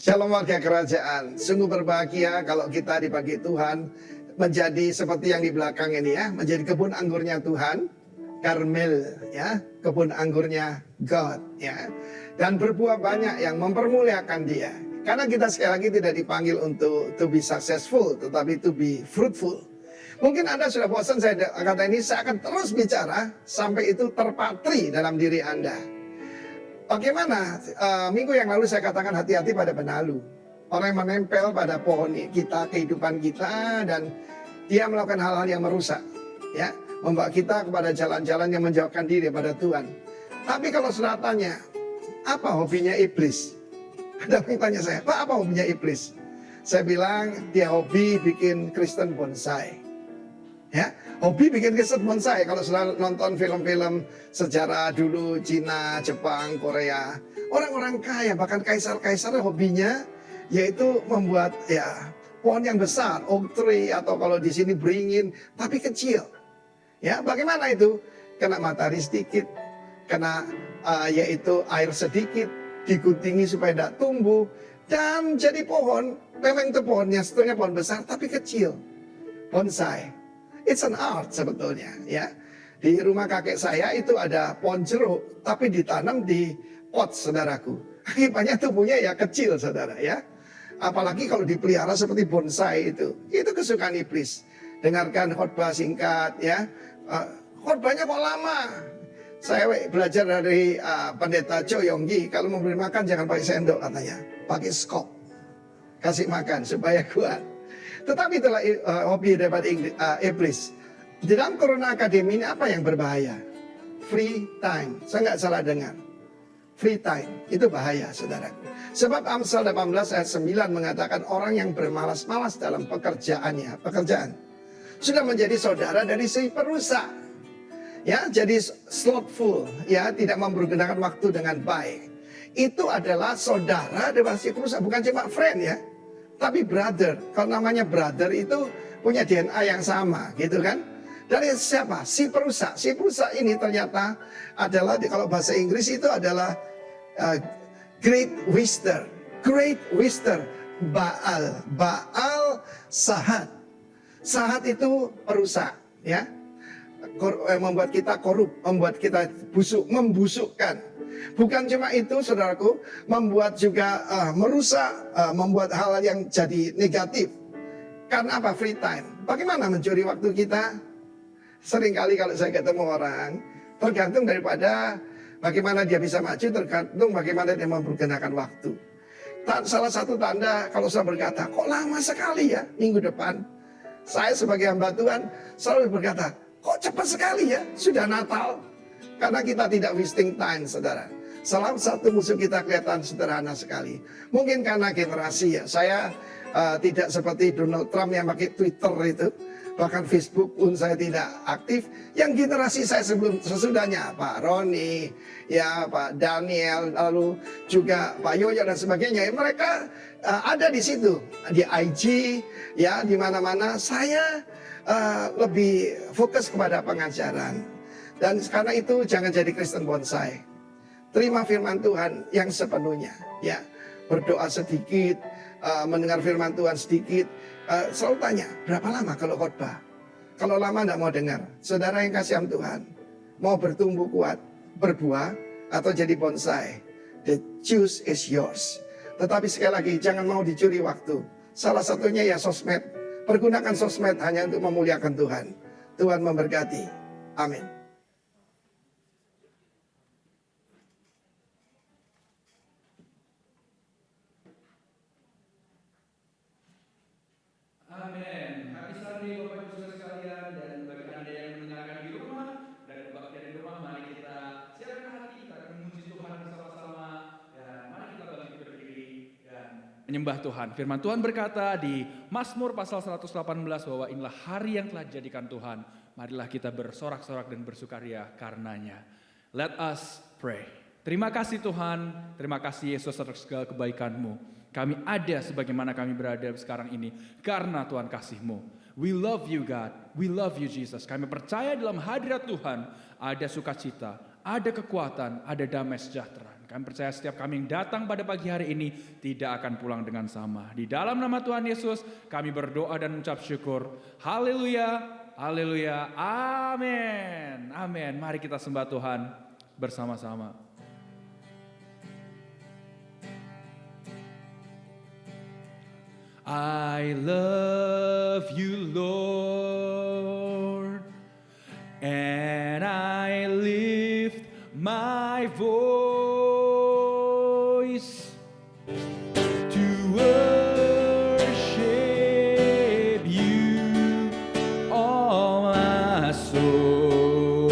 Shalom warga kerajaan, sungguh berbahagia kalau kita dipakai Tuhan menjadi seperti yang di belakang ini ya, menjadi kebun anggurnya Tuhan, Karmel ya, kebun anggurnya God ya, dan berbuah banyak yang mempermuliakan Dia. Karena kita sekali lagi tidak dipanggil untuk to be successful, tetapi to be fruitful. Mungkin Anda sudah bosan saya kata ini, saya akan terus bicara sampai itu terpatri dalam diri Anda. Bagaimana minggu yang lalu saya katakan hati-hati pada benalu. Orang yang menempel pada pohon kita, kehidupan kita, dan dia melakukan hal-hal yang merusak, ya, membawa kita kepada jalan-jalan yang menjauhkan diri pada Tuhan. Tapi kalau sudah tanya, apa hobinya iblis? Ada yang tanya saya, Pak, apa hobinya iblis? Saya bilang dia hobi bikin Kristen bonsai. Ya, hobi bikin Kristen bonsai. Kalau sudah nonton film-film sejarah dulu, Cina, Jepang, Korea, orang-orang kaya, bahkan kaisar-kaisar hobinya yaitu membuat ya pohon yang besar, oak tree, atau kalau di sini beringin, tapi kecil. Ya, bagaimana itu? Kena matahari sedikit, kena yaitu air sedikit, diguntingi supaya tidak tumbuh, dan jadi pohon. Memang itu pohonnya sebetulnya pohon besar, tapi kecil. Bonsai. It's an art sebetulnya ya. Di rumah kakek saya itu ada pohon jeruk, tapi ditanam di pot, saudaraku. Akibatnya tumbuhnya ya kecil, saudara ya. Apalagi kalau dipelihara seperti bonsai itu kesukaan iblis. Dengarkan khotbah singkat ya. Khotbahnya kok lama. Saya belajar dari pendeta Cho Yonggi, kalau memberi makan jangan pakai sendok katanya, pakai skop. Kasih makan supaya kuat. Tetapi itulah hobi daripada iblis. Di dalam Corona Academy ini apa yang berbahaya? Free time. Saya nggak salah dengar. Free time itu bahaya, saudaraku. Sebab Amsal 18 ayat 9 mengatakan orang yang bermalas-malas dalam pekerjaan sudah menjadi saudara dari si perusak. Ya, jadi slothful, ya, tidak mempergunakan waktu dengan baik. Itu adalah saudara dari si perusak, bukan cuma friend ya. Tapi brother, kalau namanya brother itu punya DNA yang sama, gitu kan? Dari siapa? Si perusak. Si perusak ini ternyata adalah, kalau bahasa Inggris itu adalah great wisdom. Great wisdom. Baal Sahat. Sahat itu perusak, ya. Membuat kita korup, membuat kita busuk, membusukkan. Bukan cuma itu, saudaraku, membuat juga merusak, membuat hal yang jadi negatif. Karena apa? Free time. Bagaimana mencuri waktu kita? Seringkali kalau saya ketemu orang, tergantung daripada bagaimana dia bisa maju, tergantung bagaimana dia mempergunakan waktu. Salah satu tanda kalau saya berkata, kok lama sekali ya minggu depan? Saya sebagai hamba Tuhan selalu berkata, kok cepat sekali ya, sudah Natal. Karena kita tidak wasting time, saudara. Salah satu musuh kita kelihatan sederhana sekali. Mungkin karena generasi ya. Saya tidak seperti Donald Trump yang pakai Twitter itu. Bahkan Facebook pun saya tidak aktif. Yang generasi saya sesudahnya, Pak Roni, ya Pak Daniel, lalu juga Pak Yoyo dan sebagainya. Mereka ada di situ, di IG, ya di mana-mana. Saya lebih fokus kepada pengajaran. Dan karena itu jangan jadi Kristen bonsai. Terima firman Tuhan yang sepenuhnya. Ya, berdoa sedikit, mendengar firman Tuhan sedikit. Selalu tanya, berapa lama kalau khotbah? Kalau lama tidak mau dengar. Saudara yang kasihan Tuhan, mau bertumbuh kuat, berbuah, atau jadi bonsai. The choice is yours. Tetapi sekali lagi, jangan mau dicuri waktu. Salah satunya ya sosmed. Pergunakan sosmed hanya untuk memuliakan Tuhan. Tuhan memberkati. Amin. Amin. Happy Sunday Bapak Ibu Saudara sekalian, dan bagi Anda yang mendengarkan di rumah dan kebaktian di rumah, mari kita siapkan hati, kita akan memuji Tuhan bersama-sama, dan mari kita bangkit berdiri dan menyembah Tuhan. Firman Tuhan berkata di Mazmur pasal 118 bahwa inilah hari yang telah dijadikan Tuhan, marilah kita bersorak-sorak dan bersukaria karenanya. Let us pray. Terima kasih Tuhan, terima kasih Yesus atas segala kebaikan-Mu. Kami ada sebagaimana kami berada sekarang ini karena Tuhan kasih-Mu. We love you God, we love you Jesus. Kami percaya dalam hadirat Tuhan ada sukacita, ada kekuatan, ada damai sejahtera. Kami percaya setiap kami yang datang pada pagi hari ini tidak akan pulang dengan sama. Di dalam nama Tuhan Yesus kami berdoa dan mengucap syukur. Haleluya, haleluya, amin, amin. Mari kita sembah Tuhan bersama-sama. I love you, Lord, and I lift my voice to worship you, all my soul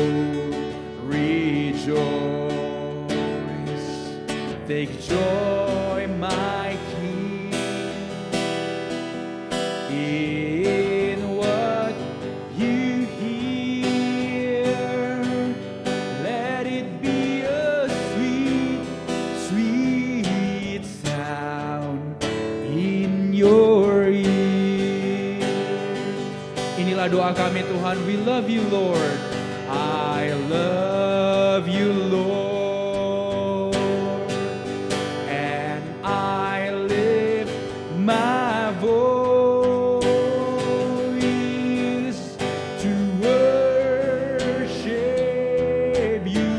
rejoice. Take joy, my King, in what you hear. Let it be a sweet, sweet sound in your ear. Inilah doa kami Tuhan. We love you, Lord. I love you, Lord, and I lift my voice to worship you,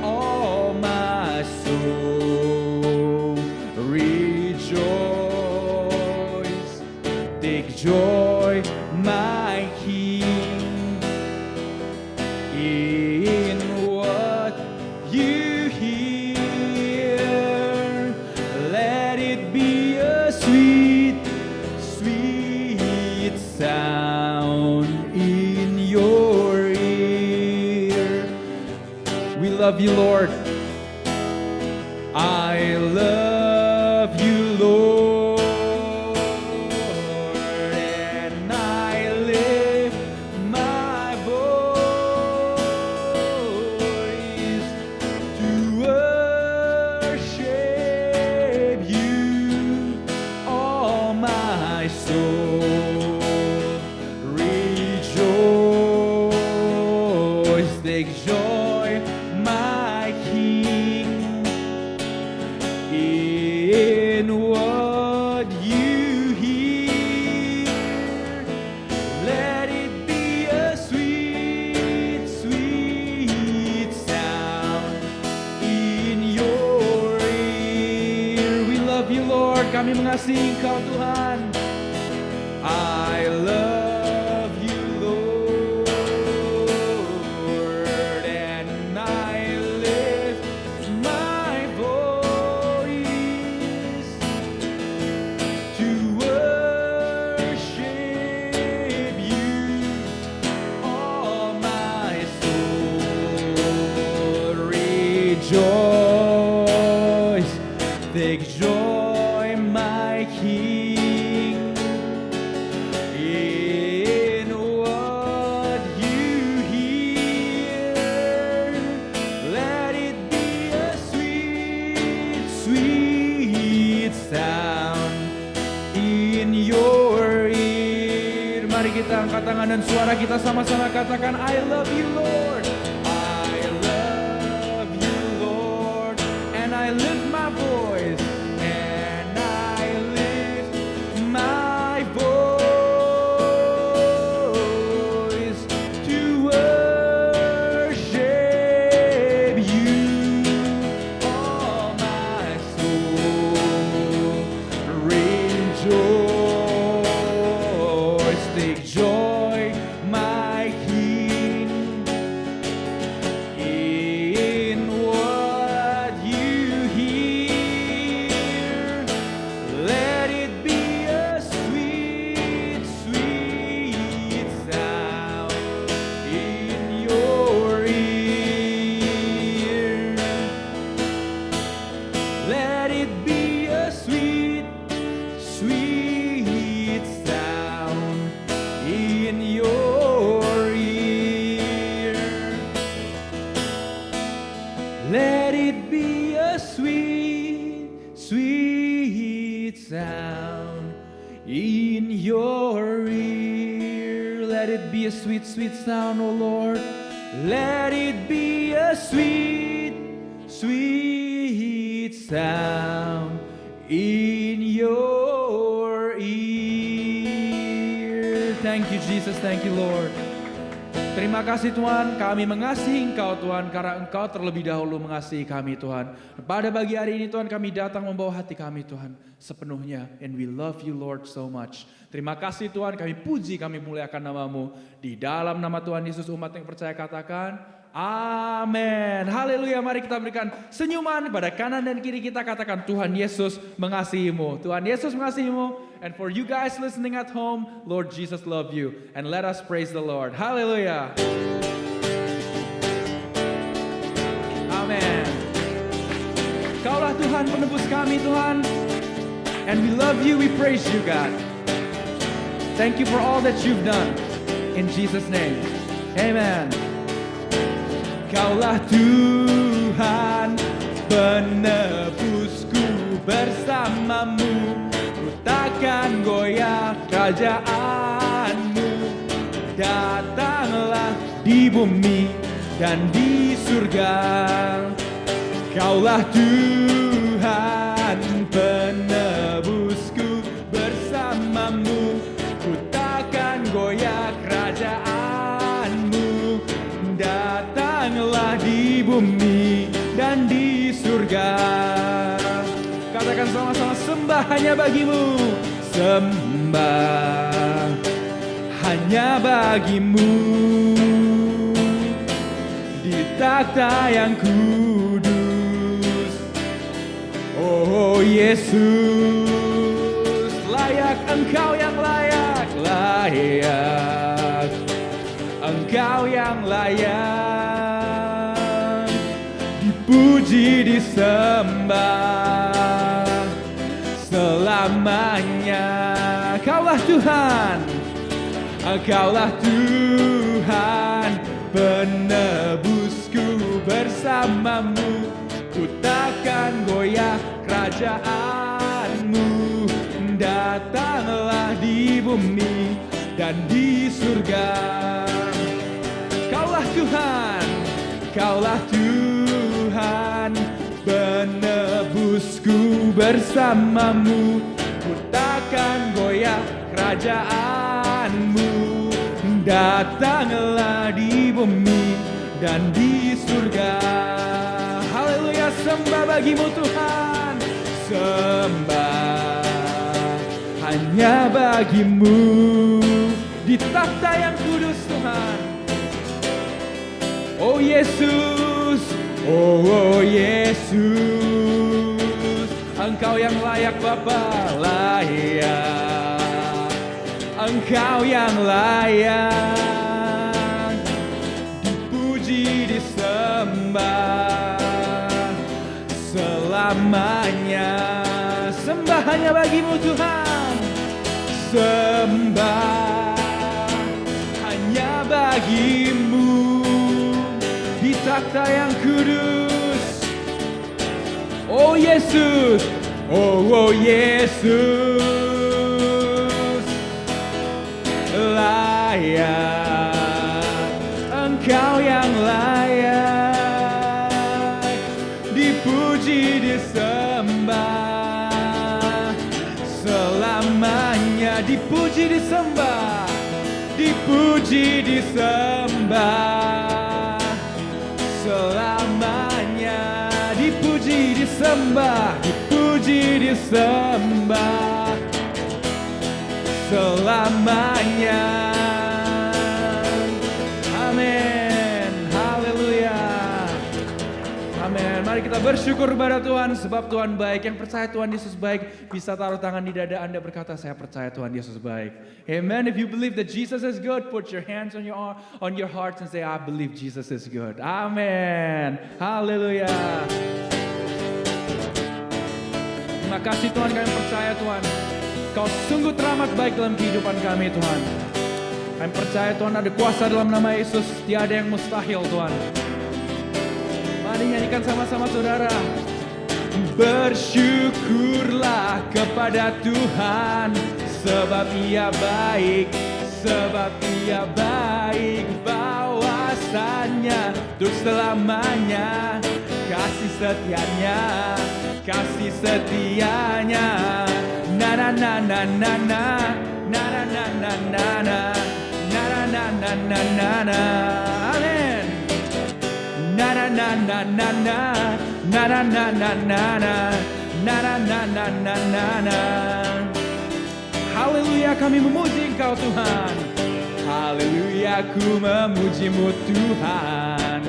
all my soul rejoice. Take joy, my King, in what you hear. Let it be a sweet, sweet sound in your ear. We love you, Lord. I love you, Lord, and I lift my voice to worship you, all my soul rejoice. Take joy, my King, in what you hear. Let it be a sweet, sweet sound in your ear. We love you, Lord. Kami mengasihi Engkau, Tuhan. I love you, Lord, and I lift my voice to worship you, all my soul rejoice. Take joy, my King, in what you hear. Let it be a sweet, sweet sound in your ear. Mari kita angkat tangan dan suara kita sama-sama katakan, I love you, Lord. I love you, Lord, and I lift my voice, and I lift my voice to worship you, all my soul rejoice. Take joy, my King, in what you hear. Let it be a sweet, sweet sound in your ear. Let it be a sweet, sweet sound in your ear. Let it be a sweet, sweet sound in your ear. Let it be a sweet, sweet sound, oh Lord. Let it be a sweet, sweet sound in your ear. Thank you Jesus, thank you Lord. Terima kasih Tuhan, kami mengasihi Engkau Tuhan, karena Engkau terlebih dahulu mengasihi kami Tuhan. Pada pagi hari ini Tuhan, kami datang membawa hati kami Tuhan sepenuhnya. And we love you Lord so much. Terima kasih Tuhan, kami puji, kami muliakan nama-Mu. Di dalam nama Tuhan Yesus, umat yang percaya katakan, amin. Haleluya, mari kita berikan senyuman pada kanan dan kiri kita, katakan Tuhan Yesus mengasihimu. Tuhan Yesus mengasihimu. And for you guys listening at home, Lord Jesus love you. And let us praise the Lord. Haleluya. Amin. Kaulah Tuhan penebus kami Tuhan. And we love you, we praise you God. Thank you for all that you've done. In Jesus' name. Amen. Kaulah Tuhan penebusku, bersamamu ku takkan goyah kerajaanmu. Datanglah di bumi dan di surga. Kaulah Tuhan penebusku, bersamamu ku takkan goyah kerajaanmu. Datanglah di bumi dan di surga. Katakan sama-sama, sembah hanya bagimu. Sembah hanya bagimu. Di takhta yang kudus, oh Yesus, layak Engkau yang layak, layak. Engkau yang layak, dipuji, disembah selamanya. Kaulah Tuhan, Engkaulah Tuhan penebusku, bersamamu ku takkan goyah kerajaanmu. Datanglah di bumi dan di surga. Kaulah Tuhan, Kaulah Tuhan penebusku, bersamamu ku takkan goyah kerajaanmu. Datanglah di bumi dan di surga. Haleluya, sembah bagimu Tuhan. Sembah hanya bagimu. Di takhta yang kudus Tuhan. Oh Yesus, oh Yesus, Engkau yang layak Bapa, layak. Engkau yang layak, dipuji, disembah selamanya. Sembah hanya bagimu Tuhan. Sembah hanya bagimu. Di takhta yang kudus, oh Yesus, oh Yesus, layak. Engkau yang layak, dipuji, disembah selamanya. Dipuji, disembah, dipuji, disembah selamanya. Dipuji, disembah, dipuji, disembah selamanya. Amin. Haleluya. Amin. Mari kita bersyukur kepada Tuhan sebab Tuhan baik. Yang percaya Tuhan Yesus baik bisa taruh tangan di dada Anda, berkata, saya percaya Tuhan Yesus baik. Amen. If you believe that Jesus is good, put your hands on your hearts and say, I believe Jesus is good. Amin. Haleluya. Terima kasih Tuhan, kami percaya Tuhan, Kau sungguh teramat baik dalam kehidupan kami Tuhan. Kami percaya Tuhan ada kuasa dalam nama Yesus, tiada yang mustahil Tuhan. Mari nyanyikan sama-sama saudara. Bersyukurlah kepada Tuhan, sebab Ia baik, sebab Ia baik. Bahwasanya untuk selamanya kasih setianya, kasih setianya. Na na na na na na, na na na na na na, na na na na na na na. Amin. Na na na na na na, na na na na na na, na na na na na na na. Haleluya, kami memuji Engkau Tuhan. Haleluya, ku memuji-Mu Tuhan,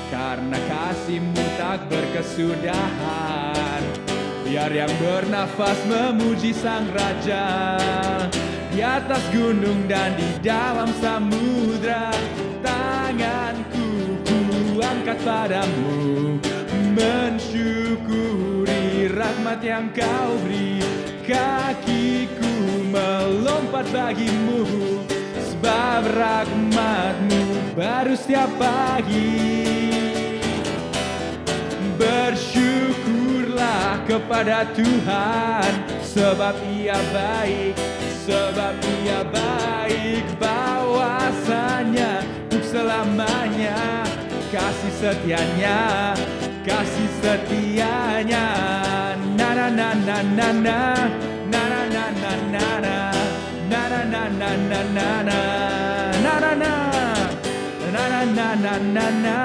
karena kasih-Mu tak berkesudahan. Biar yang bernafas memuji Sang Raja, di atas gunung dan di dalam samudra. Tanganku ku angkat padamu, mensyukuri rahmat yang Kau beri. Kakiku melompat bagimu, sebab rahmat-Mu baru setiap pagi. Bersyukurlah kepada Tuhan, sebab Ia baik, sebab Ia baik. Bahwasanya untuk selamanya, kasih setianya, kasih setianya. Na na na na na na, na na na na na na, na na na na na na na, na na na, na na na na na na,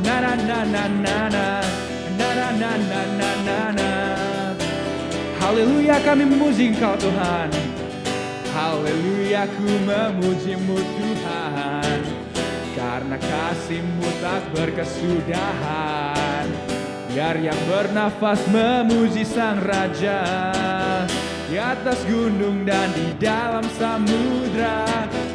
na na na na na na, na na na na na na na. Haleluya, kami memuji Engkau Tuhan. Haleluya, ku memuji-Mu Tuhan, karena kasih-Mu tak berkesudahan. Biar yang bernafas memuji Sang Raja, di atas gunung dan di dalam samudra.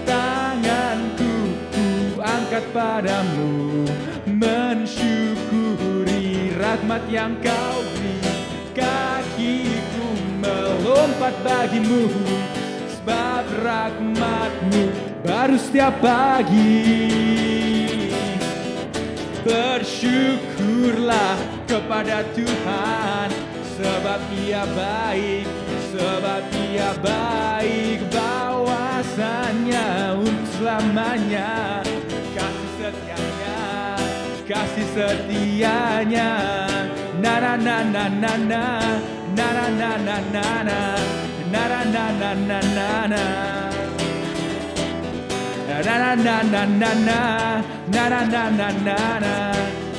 Tanganku ku angkat padamu, mensyukuri rahmat yang Kau beri. Kakiku melompat bagimu, sebab rahmat-Mu baru setiap pagi. Bersyukurlah kepada Tuhan, sebab Ia baik, sebab Ia baik. Bahwasanya untuk selamanya, kasih setianya, kasih setianya. Na na na na na na, na na na na na na, na na na na na na na. Na na na na na na, na na na na na na,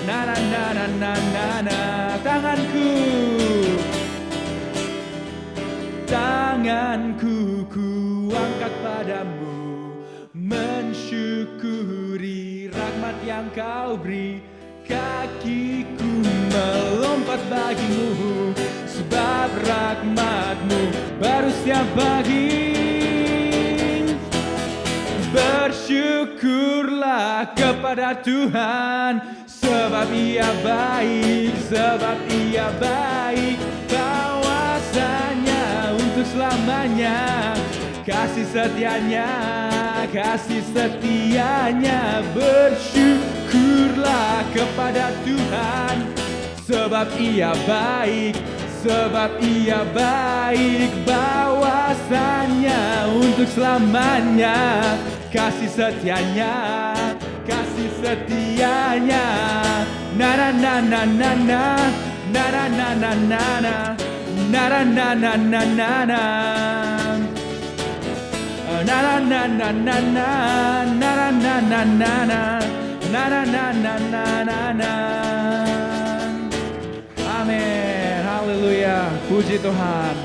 na na na na na na na. Tanganku, tanganku ku angkat padamu, mensyukuri rahmat yang Kau beri. Kakiku melompat bagimu, sebab rahmat-Mu baru setiap pagi. Bersyukurlah kepada Tuhan, sebab Ia baik, sebab Ia baik. Bahwasanya untuk selamanya, kasih setianya, kasih setianya. Bersyukurlah kepada Tuhan, sebab Ia baik, sebab Ia baik. Bahwasanya untuk selamanya, kasih setianya, kasih setianya. Na na na na na na, na na na na na na, na na na na na na na. Na na na na na na, na na na na na na, na na na na na na na. Amin, haleluya, puji Tuhan.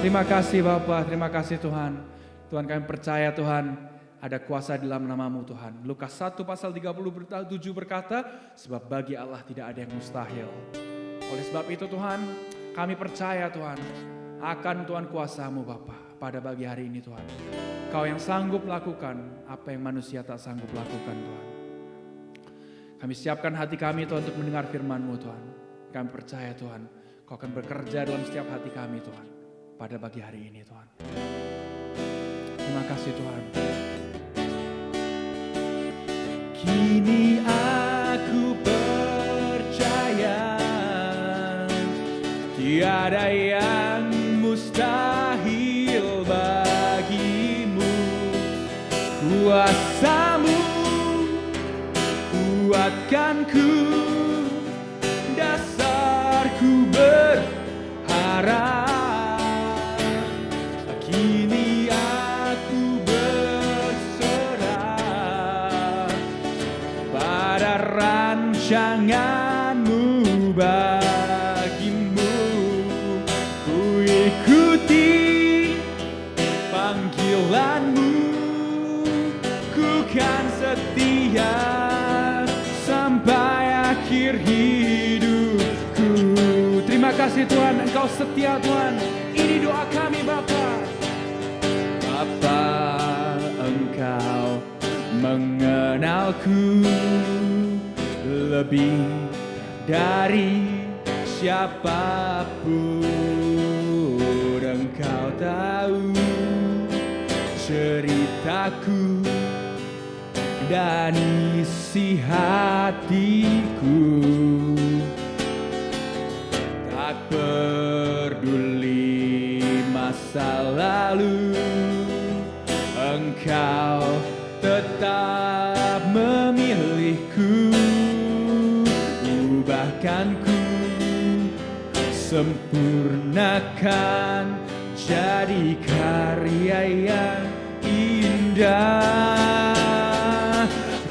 Terima kasih Bapa, terima kasih Tuhan. Tuhan, kami percaya Tuhan, ada kuasa dalam nama-Mu Tuhan. Lukas 1 pasal 37 berkata, sebab bagi Allah tidak ada yang mustahil. Oleh sebab itu Tuhan, kami percaya Tuhan, akan Tuhan kuasa-Mu Bapa pada pagi hari ini Tuhan. Kau yang sanggup lakukan apa yang manusia tak sanggup lakukan Tuhan. Kami siapkan hati kami Tuhan untuk mendengar firman-Mu Tuhan. Kami percaya Tuhan, Kau akan bekerja dalam setiap hati kami Tuhan, pada pagi hari ini Tuhan. Terima kasih Tuhan. Kini aku percaya, tiada yang mustahil bagimu. Kuasa-Mu kuatkanku berharap, kini aku berserah pada rancanganmu bagimu. Ku ikuti panggilanmu, ku kan setia sampai akhir hidupku. Terima kasih Tuhan, Engkau setia Tuhan. Ini doa kami Bapa. Bapa, Engkau mengenalku lebih dari siapapun. Engkau tahu ceritaku dan isi hatiku. Tak peduli masa lalu, Engkau tetap memilihku. Ubahkan ku, sempurnakan jadi karya yang indah.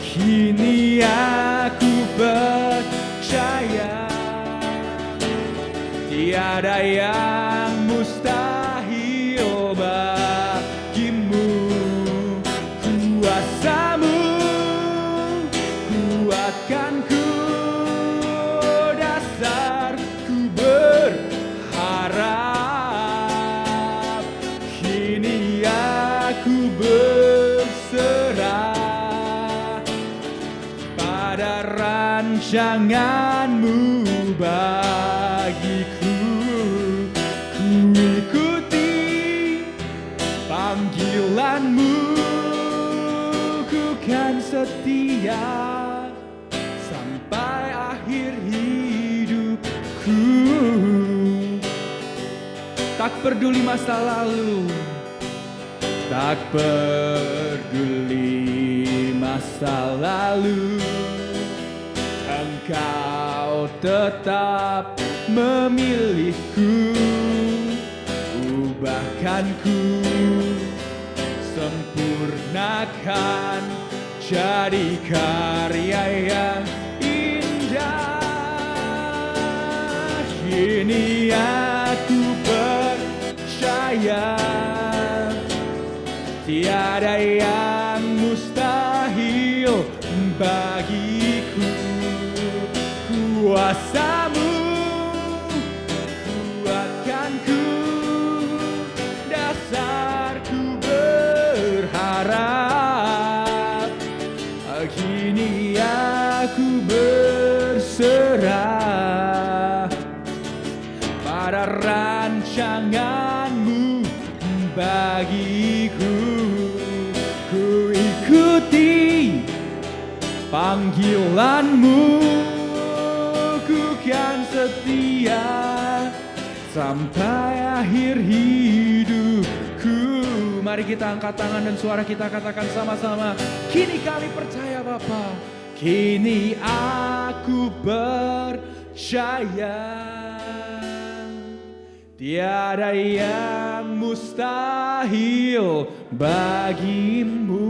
Kini aku percaya tiada yang mustahil bagimu. Kuasamu kuatkanku, dasarku berharap. Kini aku berserah pada rancanganmu bagiku. Ku ikuti panggilanmu, ku kan setia sampai akhir hidupku. Tak peduli masa lalu, tak peduli masa lalu, Engkau tetap memilihku. Ubahkan ku, sempurnakan jadi karya yang indah. Kini aku percaya tiada yang mustahil bagiku. Kuasamu kuatkanku, dasarku berharap. Kini aku berserah pada rancanganmu bagiku. Ku ikuti panggilanmu, ku kan setia sampai akhir hidupku. Mari kita angkat tangan dan suara kita katakan sama-sama. Kini kami percaya Bapa, kini aku percaya tiada yang mustahil bagimu.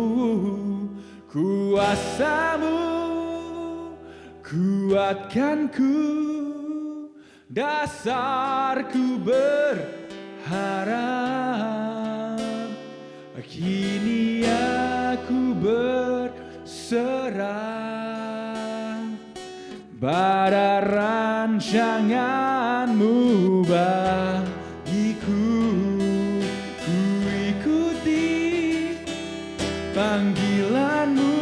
Kuasamu kuatkanku, dasarku berharap. Kini aku berserah pada rancanganmu bagiku. Ku ikuti panggilanmu,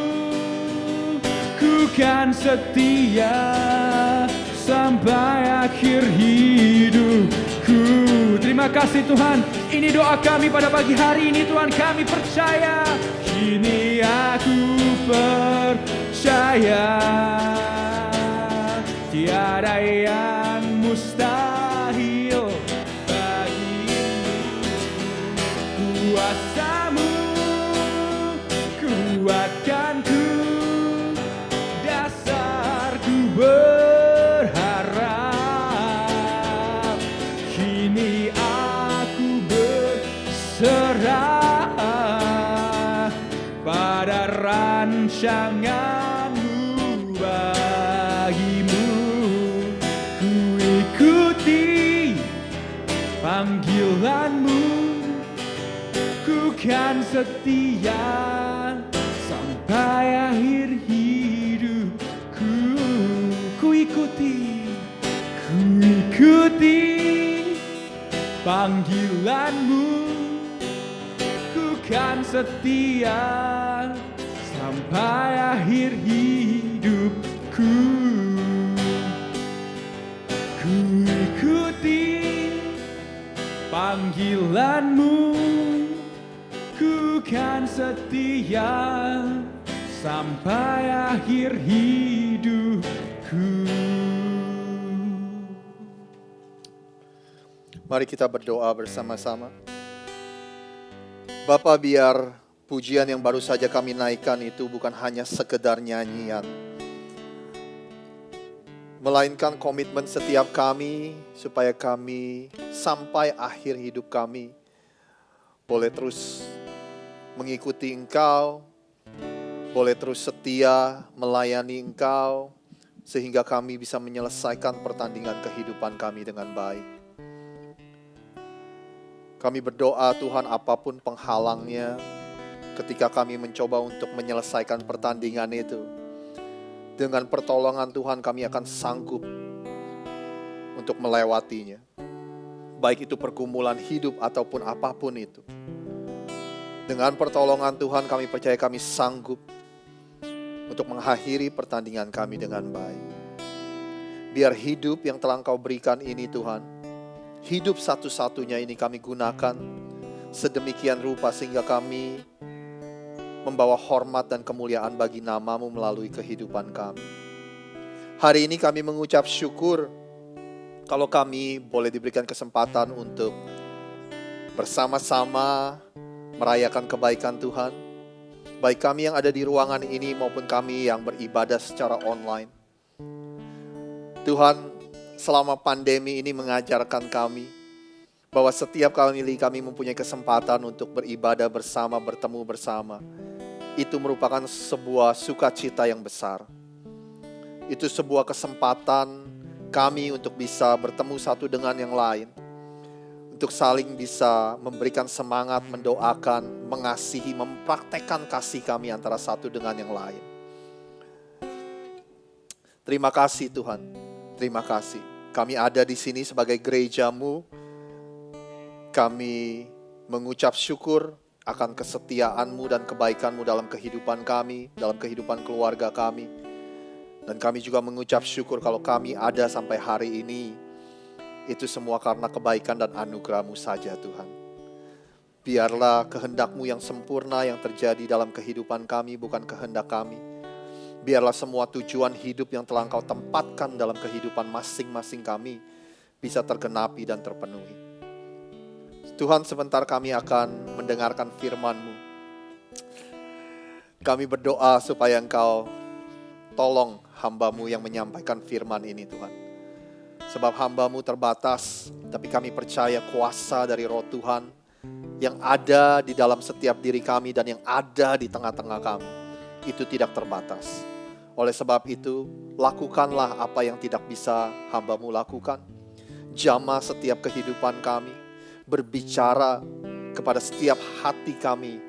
ku kan setia sampai akhir hidupku. Terima kasih Tuhan, ini doa kami pada pagi hari ini Tuhan. Kami percaya, kini aku percaya tiada yang mustahil bagimu. Kuasamu kuatkanku, dasarku berharap. Kini Kini aku berserah pada rancanganmu bagimu. Ku ikuti panggilanmu, ku kan setia sampai akhir hidupku. Ku ikuti panggilanmu, ku kan setia sampai akhir hidupku. Ku ikuti panggilanmu, ku kan setia sampai akhir hidupku. Mari kita berdoa bersama-sama. Bapa, biar pujian yang baru saja kami naikkan itu bukan hanya sekedar nyanyian, melainkan komitmen setiap kami supaya kami sampai akhir hidup kami boleh terus mengikuti Engkau, boleh terus setia melayani Engkau, sehingga kami bisa menyelesaikan pertandingan kehidupan kami dengan baik. Kami berdoa Tuhan, apapun penghalangnya ketika kami mencoba untuk menyelesaikan pertandingan itu, dengan pertolongan Tuhan kami akan sanggup untuk melewatinya. Baik itu pergumulan hidup ataupun apapun itu. Dengan pertolongan Tuhan kami percaya kami sanggup untuk mengakhiri pertandingan kami dengan baik. Biar hidup yang telah Engkau berikan ini Tuhan, hidup satu-satunya ini kami gunakan sedemikian rupa sehingga kami membawa hormat dan kemuliaan bagi nama-Mu melalui kehidupan kami. Hari ini kami mengucap syukur kalau kami boleh diberikan kesempatan untuk bersama-sama merayakan kebaikan Tuhan. Baik kami yang ada di ruangan ini maupun kami yang beribadah secara online. Tuhan, selama pandemi ini mengajarkan kami bahwa setiap kali kami mempunyai kesempatan untuk beribadah bersama, bertemu bersama, itu merupakan sebuah sukacita yang besar. Itu sebuah kesempatan kami untuk bisa bertemu satu dengan yang lain, untuk saling bisa memberikan semangat, mendoakan, mengasihi, mempraktekkan kasih kami antara satu dengan yang lain. Terima kasih Tuhan, terima kasih. Kami ada di sini sebagai gereja-Mu. Kami mengucap syukur akan kesetiaan-Mu dan kebaikan-Mu dalam kehidupan kami, dalam kehidupan keluarga kami. Dan kami juga mengucap syukur kalau kami ada sampai hari ini. Itu semua karena kebaikan dan anugerah-Mu saja Tuhan. Biarlah kehendak-Mu yang sempurna yang terjadi dalam kehidupan kami, bukan kehendak kami. Biarlah semua tujuan hidup yang telah Engkau tempatkan dalam kehidupan masing-masing kami bisa tergenapi dan terpenuhi. Tuhan, sebentar kami akan mendengarkan firman-Mu. Kami berdoa supaya Engkau tolong hamba-Mu yang menyampaikan firman ini Tuhan. Sebab hamba-Mu terbatas, tapi kami percaya kuasa dari Roh Tuhan yang ada di dalam setiap diri kami dan yang ada di tengah-tengah kami, itu tidak terbatas. Oleh sebab itu, lakukanlah apa yang tidak bisa hamba-Mu lakukan. Jamah setiap kehidupan kami, berbicara kepada setiap hati kami,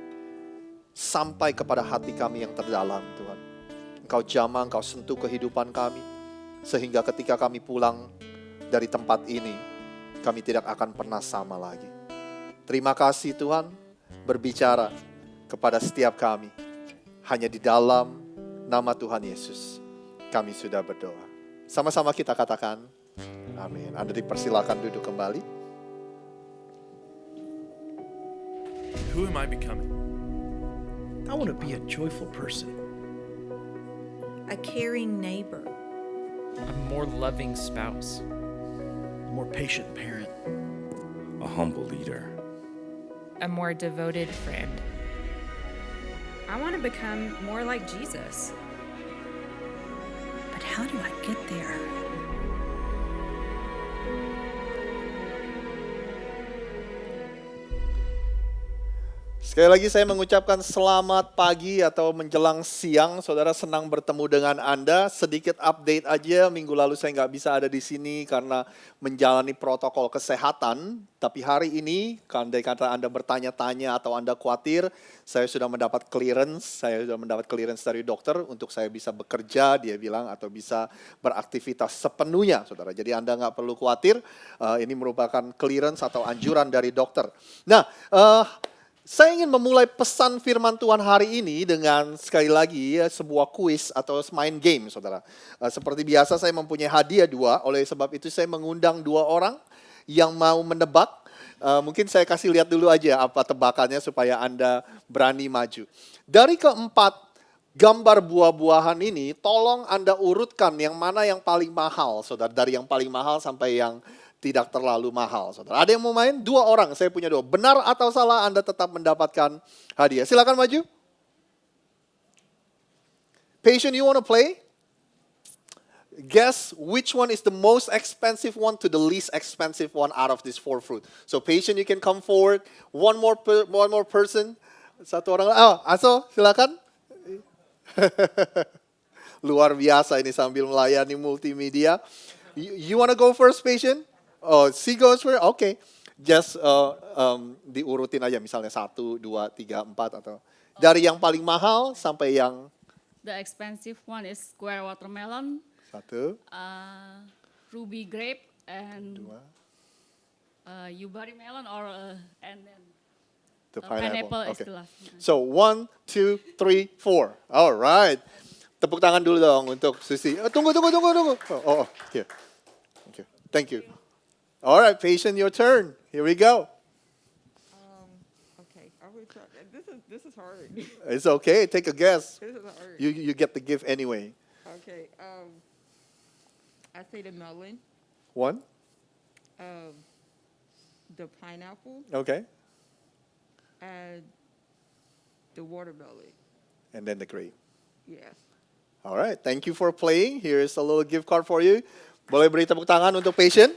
sampai kepada hati kami yang terdalam Tuhan. Engkau jamah, Engkau sentuh kehidupan kami, sehingga ketika kami pulang dari tempat ini, kami tidak akan pernah sama lagi. Terima kasih Tuhan, berbicara kepada setiap kami. Hanya di dalam nama Tuhan Yesus, kami sudah berdoa. Sama-sama kita katakan, amin. Anda dipersilakan duduk kembali. Who am I becoming? I want to be a joyful person. A caring neighbor. A more loving spouse. A more patient parent. A humble leader. A more devoted friend. I want to become more like Jesus. But how do I get there? Sekali lagi saya mengucapkan selamat pagi atau menjelang siang. Saudara, senang bertemu dengan Anda. Sedikit update aja, minggu lalu saya nggak bisa ada di sini karena menjalani protokol kesehatan. Tapi hari ini, andai kata Anda bertanya-tanya atau Anda khawatir, saya sudah mendapat clearance. Saya sudah mendapat clearance dari dokter untuk saya bisa bekerja, dia bilang, atau bisa beraktivitas sepenuhnya, saudara. Jadi Anda nggak perlu khawatir, ini merupakan clearance atau anjuran dari dokter. Nah, saya ingin memulai pesan firman Tuhan hari ini dengan sekali lagi ya, sebuah kuis atau main game, saudara. Seperti biasa saya mempunyai hadiah 2, oleh sebab itu saya mengundang 2 orang yang mau menebak. Mungkin saya kasih lihat dulu aja apa tebakannya supaya Anda berani maju. Dari keempat gambar buah-buahan ini, tolong Anda urutkan yang mana yang paling mahal, saudara. Dari yang paling mahal sampai yang tidak terlalu mahal, saudara. Ada yang mau main? 2 orang, saya punya 2. Benar atau salah, Anda tetap mendapatkan hadiah. Silakan maju. Patient, you want to play? Guess which one is the most expensive one to the least expensive one out of these 4 fruit. So patient, you can come forward. One more person. Satu orang. Aso, silakan. Luar biasa ini sambil melayani multimedia. You want to go first, patient? Oh, she goes first. Okay. Just diurutin aja misalnya 1, 2, 3, 4 atau dari yang paling mahal sampai yang The expensive one is square watermelon, 1, ruby grape, and 2, yubarri melon, or and then the pineapple is Okay. the last. So 1, 2, 3, 4. Alright. Tepuk tangan dulu dong untuk Susi. Tunggu. Oh, here. Okay. Thank you. Alright, patient, your turn. Here we go. Okay, I will try. This is hard. It's okay. Take a guess. This is hard. You get the gift anyway. Okay, I say the melon, 1. the pineapple, Okay. and the watermelon. And then the grape. Yes. Alright, thank you for playing. Here's a little gift card for you. Boleh beri tepuk tangan untuk patient.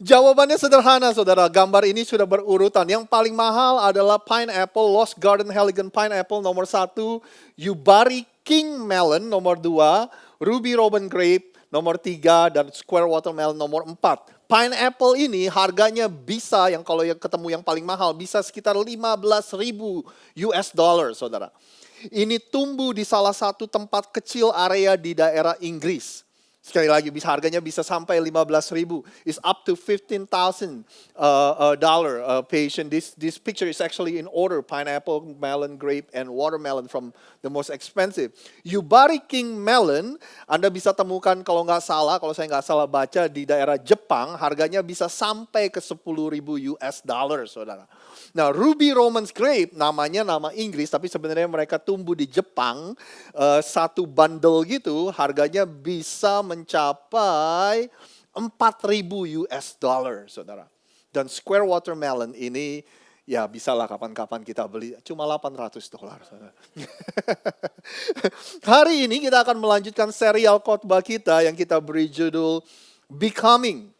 Jawabannya sederhana, saudara. Gambar ini sudah berurutan. Yang paling mahal adalah pineapple, Lost Garden Halligan pineapple nomor 1, Yubarri King melon nomor 2, Ruby Robin grape nomor 3, dan Square watermelon nomor 4. Pineapple ini harganya bisa, yang kalau yang ketemu yang paling mahal, bisa sekitar 15.000 US dollar, saudara. Ini tumbuh di salah satu tempat kecil area di daerah Inggris. Sekali lagi, harganya bisa sampai 15.000. It's up to $15,000 patient. This picture is actually in order: pineapple, melon, grape, and watermelon from the most expensive. Yubarri King melon, Anda bisa temukan kalau saya nggak salah baca di daerah Jepang, harganya bisa sampai ke 10.000 US dollar, saudara. Nah, Ruby Romance grape, namanya nama Inggris, tapi sebenarnya mereka tumbuh di Jepang. Satu bundle gitu, harganya bisa mencapai 4.000 US dollar, saudara. Dan Square watermelon ini, ya bisalah kapan-kapan kita beli, cuma 800 dolar. Hari ini kita akan melanjutkan serial khotbah kita yang kita beri judul Becoming.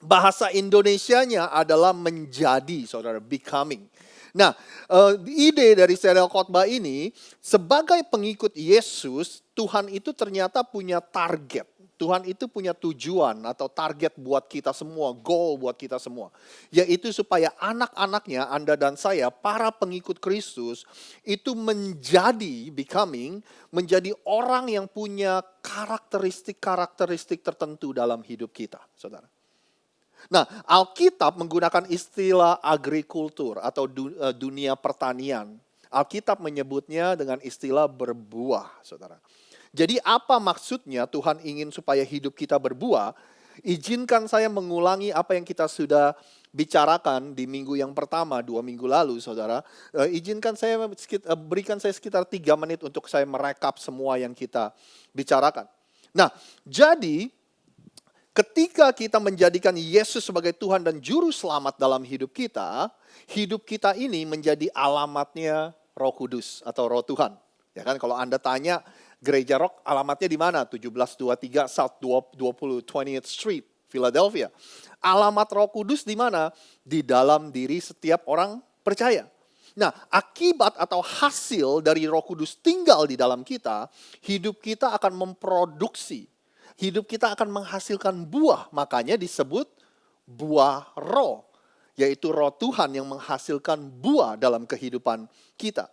Bahasa Indonesianya adalah menjadi, saudara, becoming. Nah, ide dari serial khotbah ini, sebagai pengikut Yesus, Tuhan itu ternyata punya target. Tuhan itu punya tujuan atau target buat kita semua, goal buat kita semua. Yaitu supaya anak-anaknya, Anda dan saya, para pengikut Kristus, itu menjadi, becoming, menjadi orang yang punya karakteristik-karakteristik tertentu dalam hidup kita, saudara. Nah, Alkitab menggunakan istilah agrikultur atau dunia pertanian. Alkitab menyebutnya dengan istilah berbuah, saudara. Jadi apa maksudnya Tuhan ingin supaya hidup kita berbuah? Izinkan saya mengulangi apa yang kita sudah bicarakan di minggu yang pertama, 2 minggu lalu, saudara. Izinkan saya berikan saya sekitar 3 menit untuk saya merekap semua yang kita bicarakan. Nah, jadi ketika kita menjadikan Yesus sebagai Tuhan dan Juru Selamat dalam hidup kita ini menjadi alamatnya Roh Kudus atau Roh Tuhan. Ya kan, kalau Anda tanya Gereja Rock alamatnya di mana? 1723 South 20th Street, Philadelphia. Alamat Roh Kudus di mana? Di dalam diri setiap orang percaya. Nah, akibat atau hasil dari Roh Kudus tinggal di dalam kita, hidup kita akan memproduksi, hidup kita akan menghasilkan buah, makanya disebut buah roh, yaitu roh Tuhan yang menghasilkan buah dalam kehidupan kita.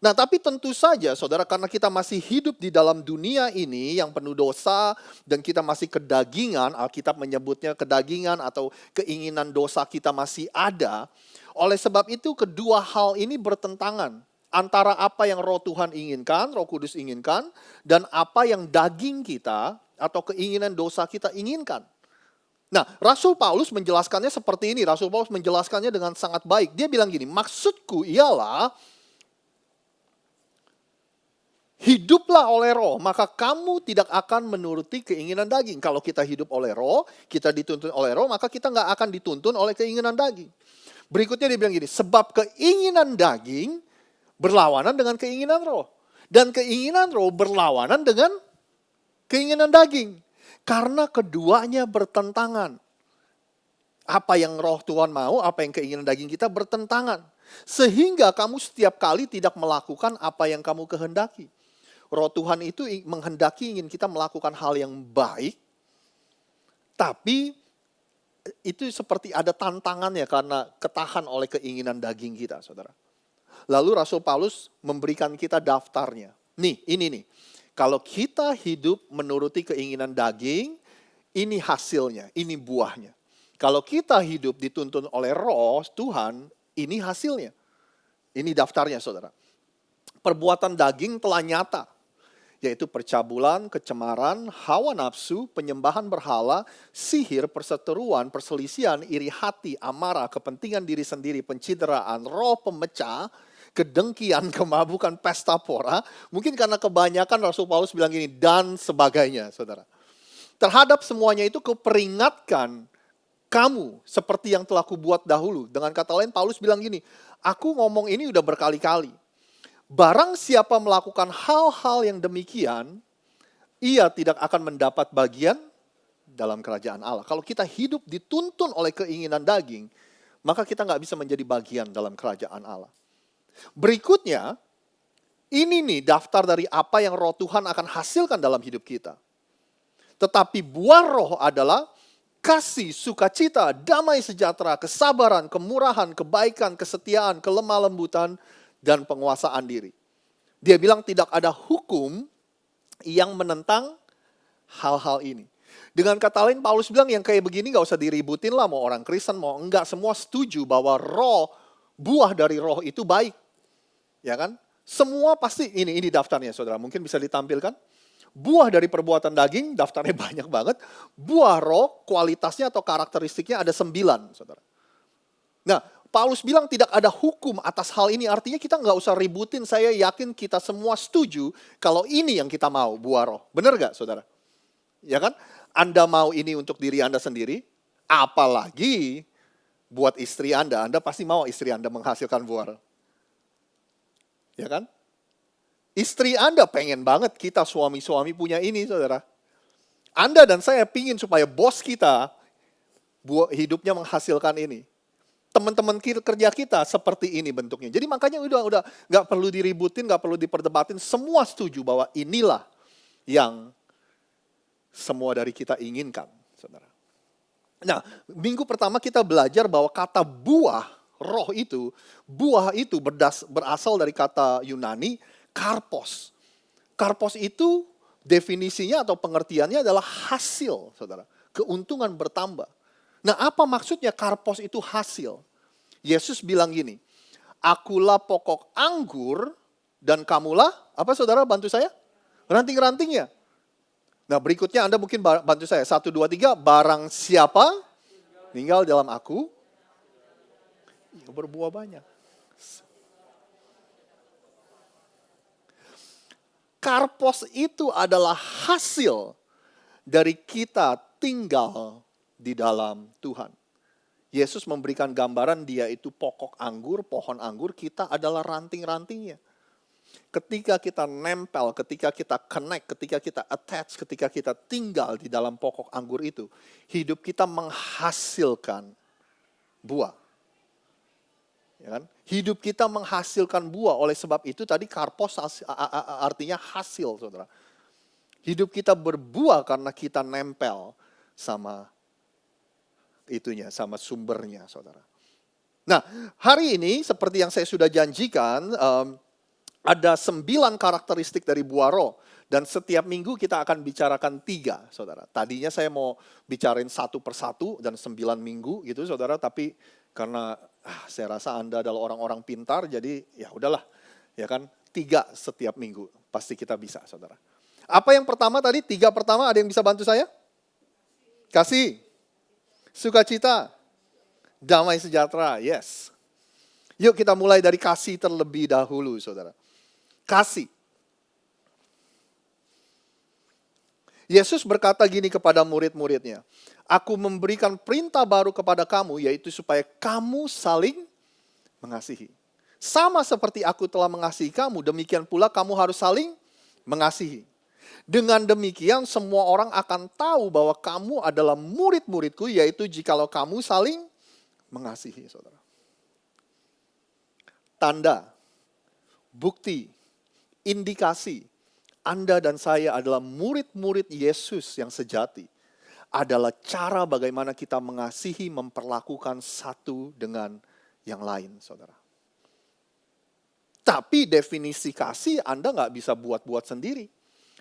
Nah, tapi tentu saja saudara, karena kita masih hidup di dalam dunia ini yang penuh dosa dan kita masih kedagingan, Alkitab menyebutnya kedagingan atau keinginan dosa kita masih ada. Oleh sebab itu kedua hal ini bertentangan antara apa yang roh Tuhan inginkan, Roh Kudus inginkan, dan apa yang daging kita atau keinginan dosa kita inginkan. Nah, Rasul Paulus menjelaskannya seperti ini. Rasul Paulus menjelaskannya dengan sangat baik. Dia bilang gini, maksudku ialah hiduplah oleh roh, maka kamu tidak akan menuruti keinginan daging. Kalau kita hidup oleh roh, kita dituntun oleh roh, maka kita nggak akan dituntun oleh keinginan daging. Berikutnya dia bilang gini, sebab keinginan daging berlawanan dengan keinginan roh. Dan keinginan roh berlawanan dengan keinginan daging. Karena keduanya bertentangan. Apa yang roh Tuhan mau, apa yang keinginan daging kita bertentangan. Sehingga kamu setiap kali tidak melakukan apa yang kamu kehendaki. Roh Tuhan itu menghendaki ingin kita melakukan hal yang baik, tapi itu seperti ada tantangannya karena ketahan oleh keinginan daging kita, saudara. Lalu Rasul Paulus memberikan kita daftarnya. Nih, ini nih. Kalau kita hidup menuruti keinginan daging, ini hasilnya, ini buahnya. Kalau kita hidup dituntun oleh roh Tuhan, ini hasilnya. Ini daftarnya, saudara. Perbuatan daging telah nyata, yaitu percabulan, kecemaran, hawa nafsu, penyembahan berhala, sihir, perseteruan, perselisihan, iri hati, amarah, kepentingan diri sendiri, pencideraan, roh pemecah, kedengkian, kemabukan, pesta pora. Mungkin karena kebanyakan Rasul Paulus bilang gini, dan sebagainya, saudara. Terhadap semuanya itu kuperingatkan kamu seperti yang telah kubuat dahulu. Dengan kata lain Paulus bilang gini, aku ngomong ini udah berkali-kali. Barang siapa melakukan hal-hal yang demikian, ia tidak akan mendapat bagian dalam kerajaan Allah. Kalau kita hidup dituntun oleh keinginan daging, maka kita nggak bisa menjadi bagian dalam kerajaan Allah. Berikutnya, ini nih daftar dari apa yang roh Tuhan akan hasilkan dalam hidup kita. Tetapi buah roh adalah kasih, sukacita, damai sejahtera, kesabaran, kemurahan, kebaikan, kesetiaan, kelemah lembutan, dan penguasaan diri. Dia bilang tidak ada hukum yang menentang hal-hal ini. Dengan kata lain Paulus bilang yang kayak begini gak usah diributin lah, mau orang Kristen mau enggak, semua setuju bahwa roh, buah dari roh itu baik. Ya kan? Semua pasti, ini daftarnya saudara, mungkin bisa ditampilkan. Buah dari perbuatan daging, daftarnya banyak banget. Buah roh, kualitasnya atau karakteristiknya ada 9, saudara. Nah, Paulus bilang tidak ada hukum atas hal ini, artinya kita nggak usah ributin, saya yakin kita semua setuju kalau ini yang kita mau, buah roh. Benar nggak saudara? Ya kan? Anda mau ini untuk diri Anda sendiri, apalagi buat istri Anda pasti mau istri Anda menghasilkan buah roh. Ya kan? Istri Anda pengen banget kita suami-suami punya ini, saudara. Anda dan saya pingin supaya bos kita hidupnya menghasilkan ini. Teman-teman kerja kita seperti ini bentuknya. Jadi makanya udah nggak perlu diributin, nggak perlu diperdebatin. Semua setuju bahwa inilah yang semua dari kita inginkan, saudara. Nah, minggu pertama kita belajar bahwa kata buah itu berasal dari kata Yunani karpos. Karpos itu definisinya atau pengertiannya adalah hasil, saudara. Keuntungan bertambah. Nah, apa maksudnya karpos itu hasil? Yesus bilang gini, akulah pokok anggur dan kamulah, apa saudara bantu saya? Ranting-rantingnya. Nah, berikutnya Anda mungkin bantu saya. 1, 2, 3, barang siapa tinggal dalam aku, berbuah banyak. Karpos itu adalah hasil dari kita tinggal di dalam Tuhan. Yesus memberikan gambaran dia itu pokok anggur, pohon anggur, kita adalah ranting-rantingnya. Ketika kita nempel, ketika kita connect, ketika kita attach, ketika kita tinggal di dalam pokok anggur itu, hidup kita menghasilkan buah. Ya kan? Hidup kita menghasilkan buah. Oleh sebab itu tadi karpos artinya hasil, saudara. Hidup kita berbuah karena kita nempel sama itunya, sama sumbernya, saudara. Nah, hari ini seperti yang saya sudah janjikan, ada 9 karakteristik dari buah roh. Dan setiap minggu kita akan bicarakan 3, saudara. Tadinya saya mau bicarain 1 per 1 dan 9 minggu gitu, saudara. Tapi karena saya rasa Anda adalah orang-orang pintar, jadi ya udahlah. Ya kan, 3 setiap minggu. Pasti kita bisa, saudara. Apa yang pertama tadi? 3 pertama, ada yang bisa bantu saya? Kasih. Sukacita. Damai sejahtera, yes. Yuk kita mulai dari kasih terlebih dahulu, saudara. Kasih. Yesus berkata gini kepada murid-muridnya, aku memberikan perintah baru kepada kamu, yaitu supaya kamu saling mengasihi. Sama seperti aku telah mengasihi kamu, demikian pula kamu harus saling mengasihi. Dengan demikian semua orang akan tahu bahwa kamu adalah murid-muridku, yaitu jikalau kamu saling mengasihi, saudara. Tanda, bukti, indikasi Anda dan saya adalah murid-murid Yesus yang sejati adalah cara bagaimana kita mengasihi, memperlakukan satu dengan yang lain, saudara. Tapi definisi kasih Anda nggak bisa buat-buat sendiri.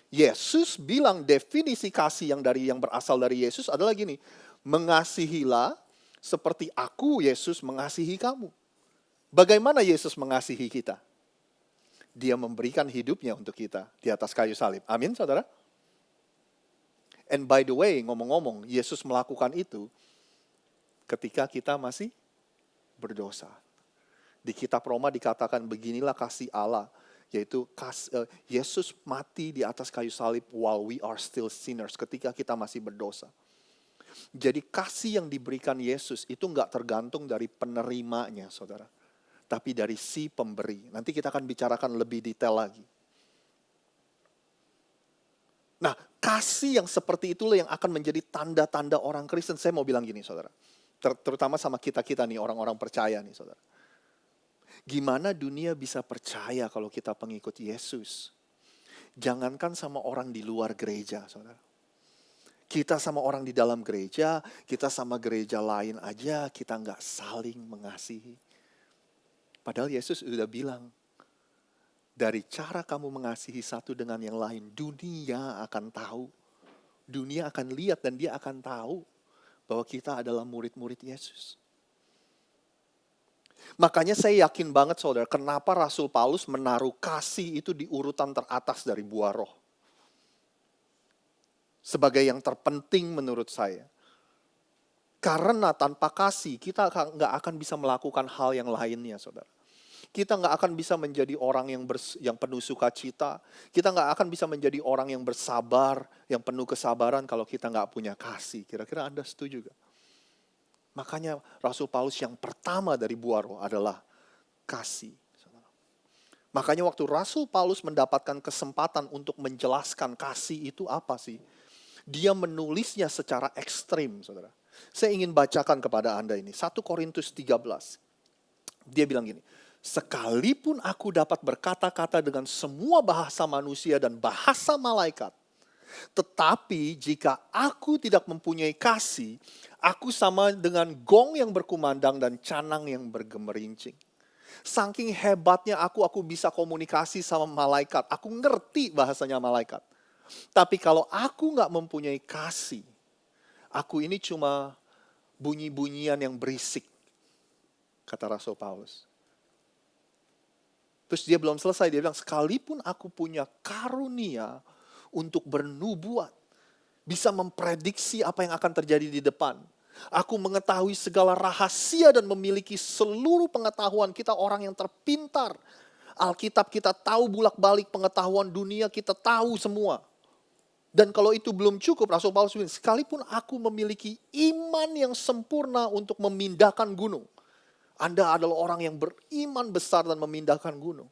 Yesus bilang definisi kasih yang berasal dari Yesus adalah gini, mengasihilah seperti aku, Yesus, mengasihi kamu. Bagaimana Yesus mengasihi kita? Dia memberikan hidupnya untuk kita di atas kayu salib. Amin, saudara? And by the way, ngomong-ngomong, Yesus melakukan itu ketika kita masih berdosa. Di kitab Roma dikatakan beginilah kasih Allah, yaitu Yesus mati di atas kayu salib while we are still sinners, ketika kita masih berdosa. Jadi kasih yang diberikan Yesus itu enggak tergantung dari penerimanya, saudara. Tapi dari si pemberi. Nanti kita akan bicarakan lebih detail lagi. Nah, kasih yang seperti itulah yang akan menjadi tanda-tanda orang Kristen. Saya mau bilang gini, saudara. Terutama sama kita-kita nih, orang-orang percaya nih, saudara. Gimana dunia bisa percaya kalau kita pengikut Yesus? Jangankan sama orang di luar gereja, saudara. Kita sama orang di dalam gereja, kita sama gereja lain aja, kita nggak saling mengasihi. Padahal Yesus sudah bilang, dari cara kamu mengasihi satu dengan yang lain, dunia akan tahu. Dunia akan lihat dan dia akan tahu bahwa kita adalah murid-murid Yesus. Makanya saya yakin banget, saudara, kenapa Rasul Paulus menaruh kasih itu di urutan teratas dari buah roh. Sebagai yang terpenting menurut saya. Karena tanpa kasih, kita nggak akan bisa melakukan hal yang lainnya, saudara. Kita nggak akan bisa menjadi orang yang penuh sukacita. Kita nggak akan bisa menjadi orang yang bersabar, yang penuh kesabaran kalau kita nggak punya kasih. Kira-kira Anda setuju gak? Makanya Rasul Paulus yang pertama dari buah roh adalah kasih. Makanya waktu Rasul Paulus mendapatkan kesempatan untuk menjelaskan kasih itu apa sih? Dia menulisnya secara ekstrim, saudara. Saya ingin bacakan kepada Anda ini. 1 Korintus 13. Dia bilang gini, sekalipun aku dapat berkata-kata dengan semua bahasa manusia dan bahasa malaikat, tetapi jika aku tidak mempunyai kasih, aku sama dengan gong yang berkumandang dan canang yang bergemerincing. Saking hebatnya aku bisa komunikasi sama malaikat. Aku ngerti bahasanya malaikat. Tapi kalau aku gak mempunyai kasih, aku ini cuma bunyi-bunyian yang berisik, kata Rasul Paulus. Terus dia belum selesai, dia bilang, sekalipun aku punya karunia untuk bernubuat, bisa memprediksi apa yang akan terjadi di depan. Aku mengetahui segala rahasia dan memiliki seluruh pengetahuan. Kita orang yang terpintar. Alkitab kita tahu bulak-balik, pengetahuan dunia kita tahu semua. Dan kalau itu belum cukup, Rasul Paulus bilang, sekalipun aku memiliki iman yang sempurna untuk memindahkan gunung. Anda adalah orang yang beriman besar dan memindahkan gunung.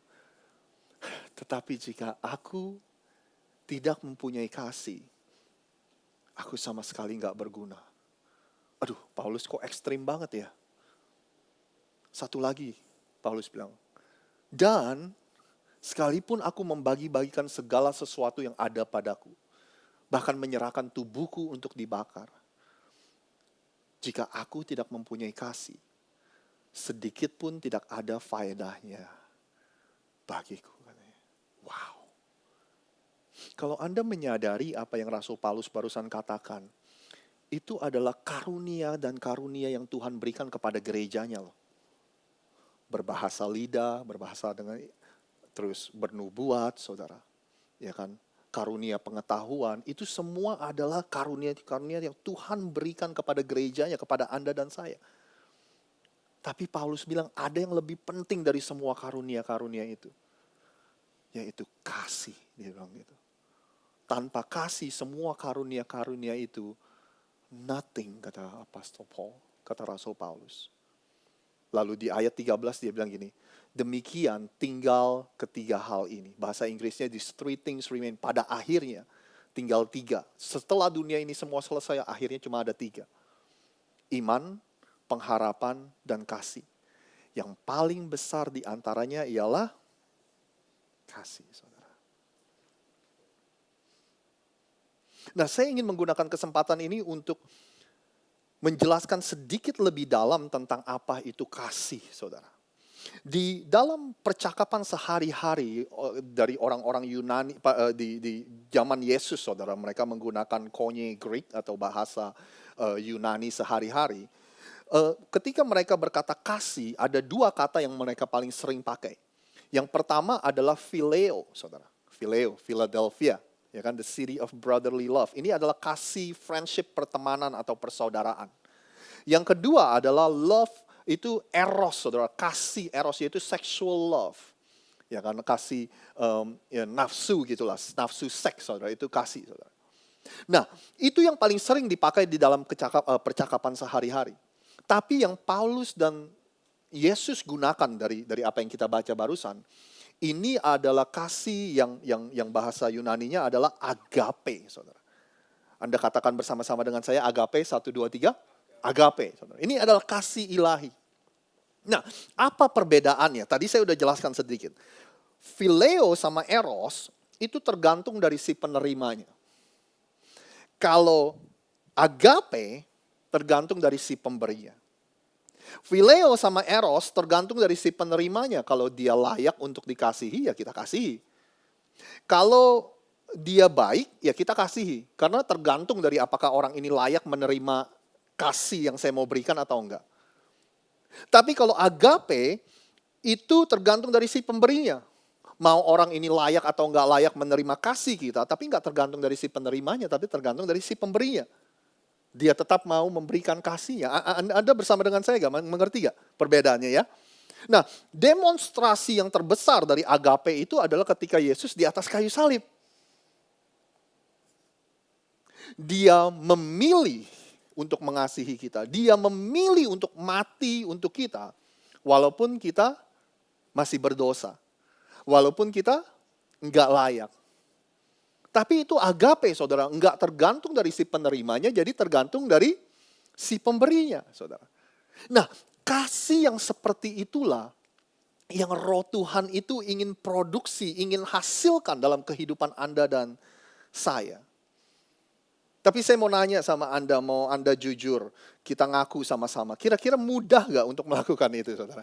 Tetapi jika aku tidak mempunyai kasih, aku sama sekali nggak berguna. Aduh, Paulus kok ekstrim banget ya. Satu lagi, Paulus bilang, dan sekalipun aku membagi-bagikan segala sesuatu yang ada padaku, bahkan menyerahkan tubuhku untuk dibakar, jika aku tidak mempunyai kasih, sedikit pun tidak ada faedahnya bagiku. Wow. Kalau Anda menyadari apa yang Rasul Paulus barusan katakan, itu adalah karunia dan karunia yang Tuhan berikan kepada gerejanya loh. Berbahasa lidah, berbahasa dengan, terus bernubuat, saudara. Ya kan? Karunia pengetahuan, itu semua adalah karunia-karunia yang Tuhan berikan kepada gerejanya, kepada Anda dan saya. Tapi Paulus bilang ada yang lebih penting dari semua karunia-karunia itu. Yaitu kasih, dia bilang gitu. Tanpa kasih semua karunia-karunia itu nothing, kata Apostle Paul, kata Rasul Paulus. Lalu di ayat 13 dia bilang gini, demikian tinggal ketiga hal ini. Bahasa Inggrisnya these three things remain. Pada akhirnya tinggal 3. Setelah dunia ini semua selesai, akhirnya cuma ada 3. Iman, pengharapan, dan kasih. Yang paling besar di antaranya ialah kasih, saudara. Nah, saya ingin menggunakan kesempatan ini untuk menjelaskan sedikit lebih dalam tentang apa itu kasih, saudara. Di dalam percakapan sehari-hari dari orang-orang Yunani di zaman Yesus, saudara, mereka menggunakan Koine Greek atau bahasa Yunani sehari-hari. Ketika mereka berkata kasih, ada 2 kata yang mereka paling sering pakai. Yang pertama adalah phileo, saudara. Phileo, Philadelphia, ya kan, the city of brotherly love. Ini adalah kasih, friendship, pertemanan atau persaudaraan. Yang kedua adalah love, itu eros, saudara. Kasih eros, yaitu sexual love. Ya kan, kasih ya, nafsu gitulah, nafsu seks, saudara, itu kasih, saudara. Nah, itu yang paling sering dipakai di dalam percakapan sehari-hari. Tapi yang Paulus dan Yesus gunakan dari apa yang kita baca barusan, ini adalah kasih yang bahasa Yunaninya adalah agape, saudara. Anda katakan bersama-sama dengan saya, agape, 1, 2, 3. Agape, saudara. Ini adalah kasih ilahi. Nah, apa perbedaannya? Tadi saya sudah jelaskan sedikit. Phileo sama eros itu tergantung dari si penerimanya. Kalau agape tergantung dari si pemberinya. Phileo sama eros tergantung dari si penerimanya. Kalau dia layak untuk dikasihi, ya kita kasihi. Kalau dia baik, ya kita kasihi. Karena tergantung dari apakah orang ini layak menerima kasih yang saya mau berikan atau enggak. Tapi kalau agape, itu tergantung dari si pemberinya. Mau orang ini layak atau enggak layak menerima kasih kita, tapi enggak tergantung dari si penerimanya, tapi tergantung dari si pemberinya. Dia tetap mau memberikan kasihnya. Anda bersama dengan saya gak? Mengerti gak perbedaannya ya? Nah, demonstrasi yang terbesar dari agape itu adalah ketika Yesus di atas kayu salib. Dia memilih untuk mengasihi kita. Dia memilih untuk mati untuk kita. Walaupun kita masih berdosa. Walaupun kita enggak layak. Tapi itu agape, saudara. Enggak tergantung dari si penerimanya, jadi tergantung dari si pemberinya, saudara. Nah, kasih yang seperti itulah yang Roh Tuhan itu ingin produksi, ingin hasilkan dalam kehidupan Anda dan saya. Tapi saya mau nanya sama Anda, mau Anda jujur, kita ngaku sama-sama. Kira-kira mudah gak untuk melakukan itu, saudara?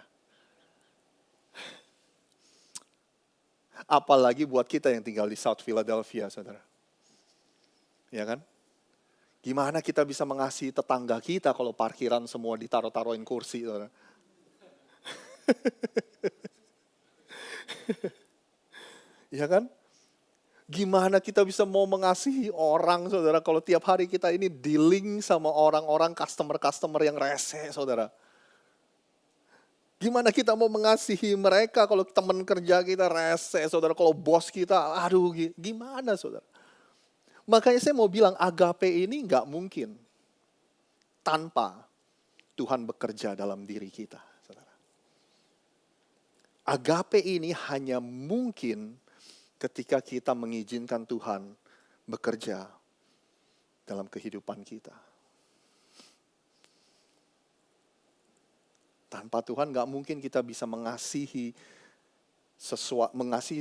Apalagi buat kita yang tinggal di South Philadelphia, saudara. Ya kan? Gimana kita bisa mengasihi tetangga kita kalau parkiran semua ditaruh-taruhin kursi, saudara? Ya kan? Gimana kita bisa mau mengasihi orang, saudara, kalau tiap hari kita ini dealing sama orang-orang, customer-customer yang rese, saudara. Gimana kita mau mengasihi mereka kalau teman kerja kita rese, saudara, kalau bos kita, aduh gimana, saudara. Makanya saya mau bilang agape ini nggak mungkin tanpa Tuhan bekerja dalam diri kita, saudara. Agape ini hanya mungkin ketika kita mengizinkan Tuhan bekerja dalam kehidupan kita. Tanpa Tuhan gak mungkin kita bisa mengasihi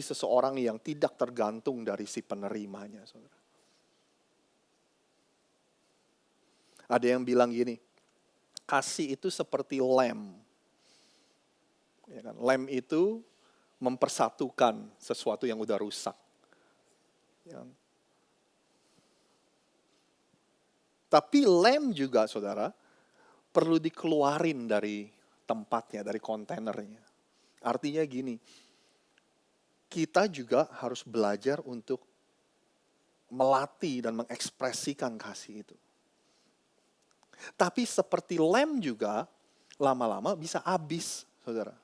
seseorang yang tidak tergantung dari si penerimanya, saudara. Ada yang bilang gini, kasih itu seperti lem. Ya kan? Lem itu mempersatukan sesuatu yang udah rusak. Ya. Tapi lem juga, saudara, perlu dikeluarin dari tempatnya, dari kontainernya. Artinya gini, kita juga harus belajar untuk melatih dan mengekspresikan kasih itu. Tapi seperti lem juga, lama-lama bisa habis, saudara.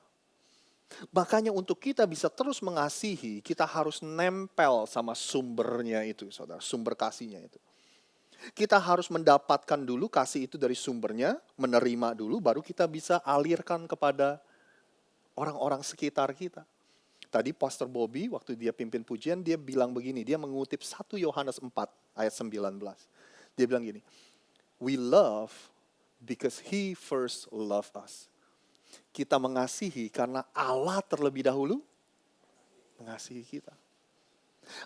Makanya untuk kita bisa terus mengasihi, kita harus nempel sama sumbernya itu, saudara. Sumber kasihnya itu. Kita harus mendapatkan dulu kasih itu dari sumbernya, menerima dulu, baru kita bisa alirkan kepada orang-orang sekitar kita. Tadi Pastor Bobby, waktu dia pimpin pujian, dia bilang begini, dia mengutip 1 Yohanes 4 ayat 19. Dia bilang gini, we love because He first loved us. Kita mengasihi karena Allah terlebih dahulu mengasihi kita.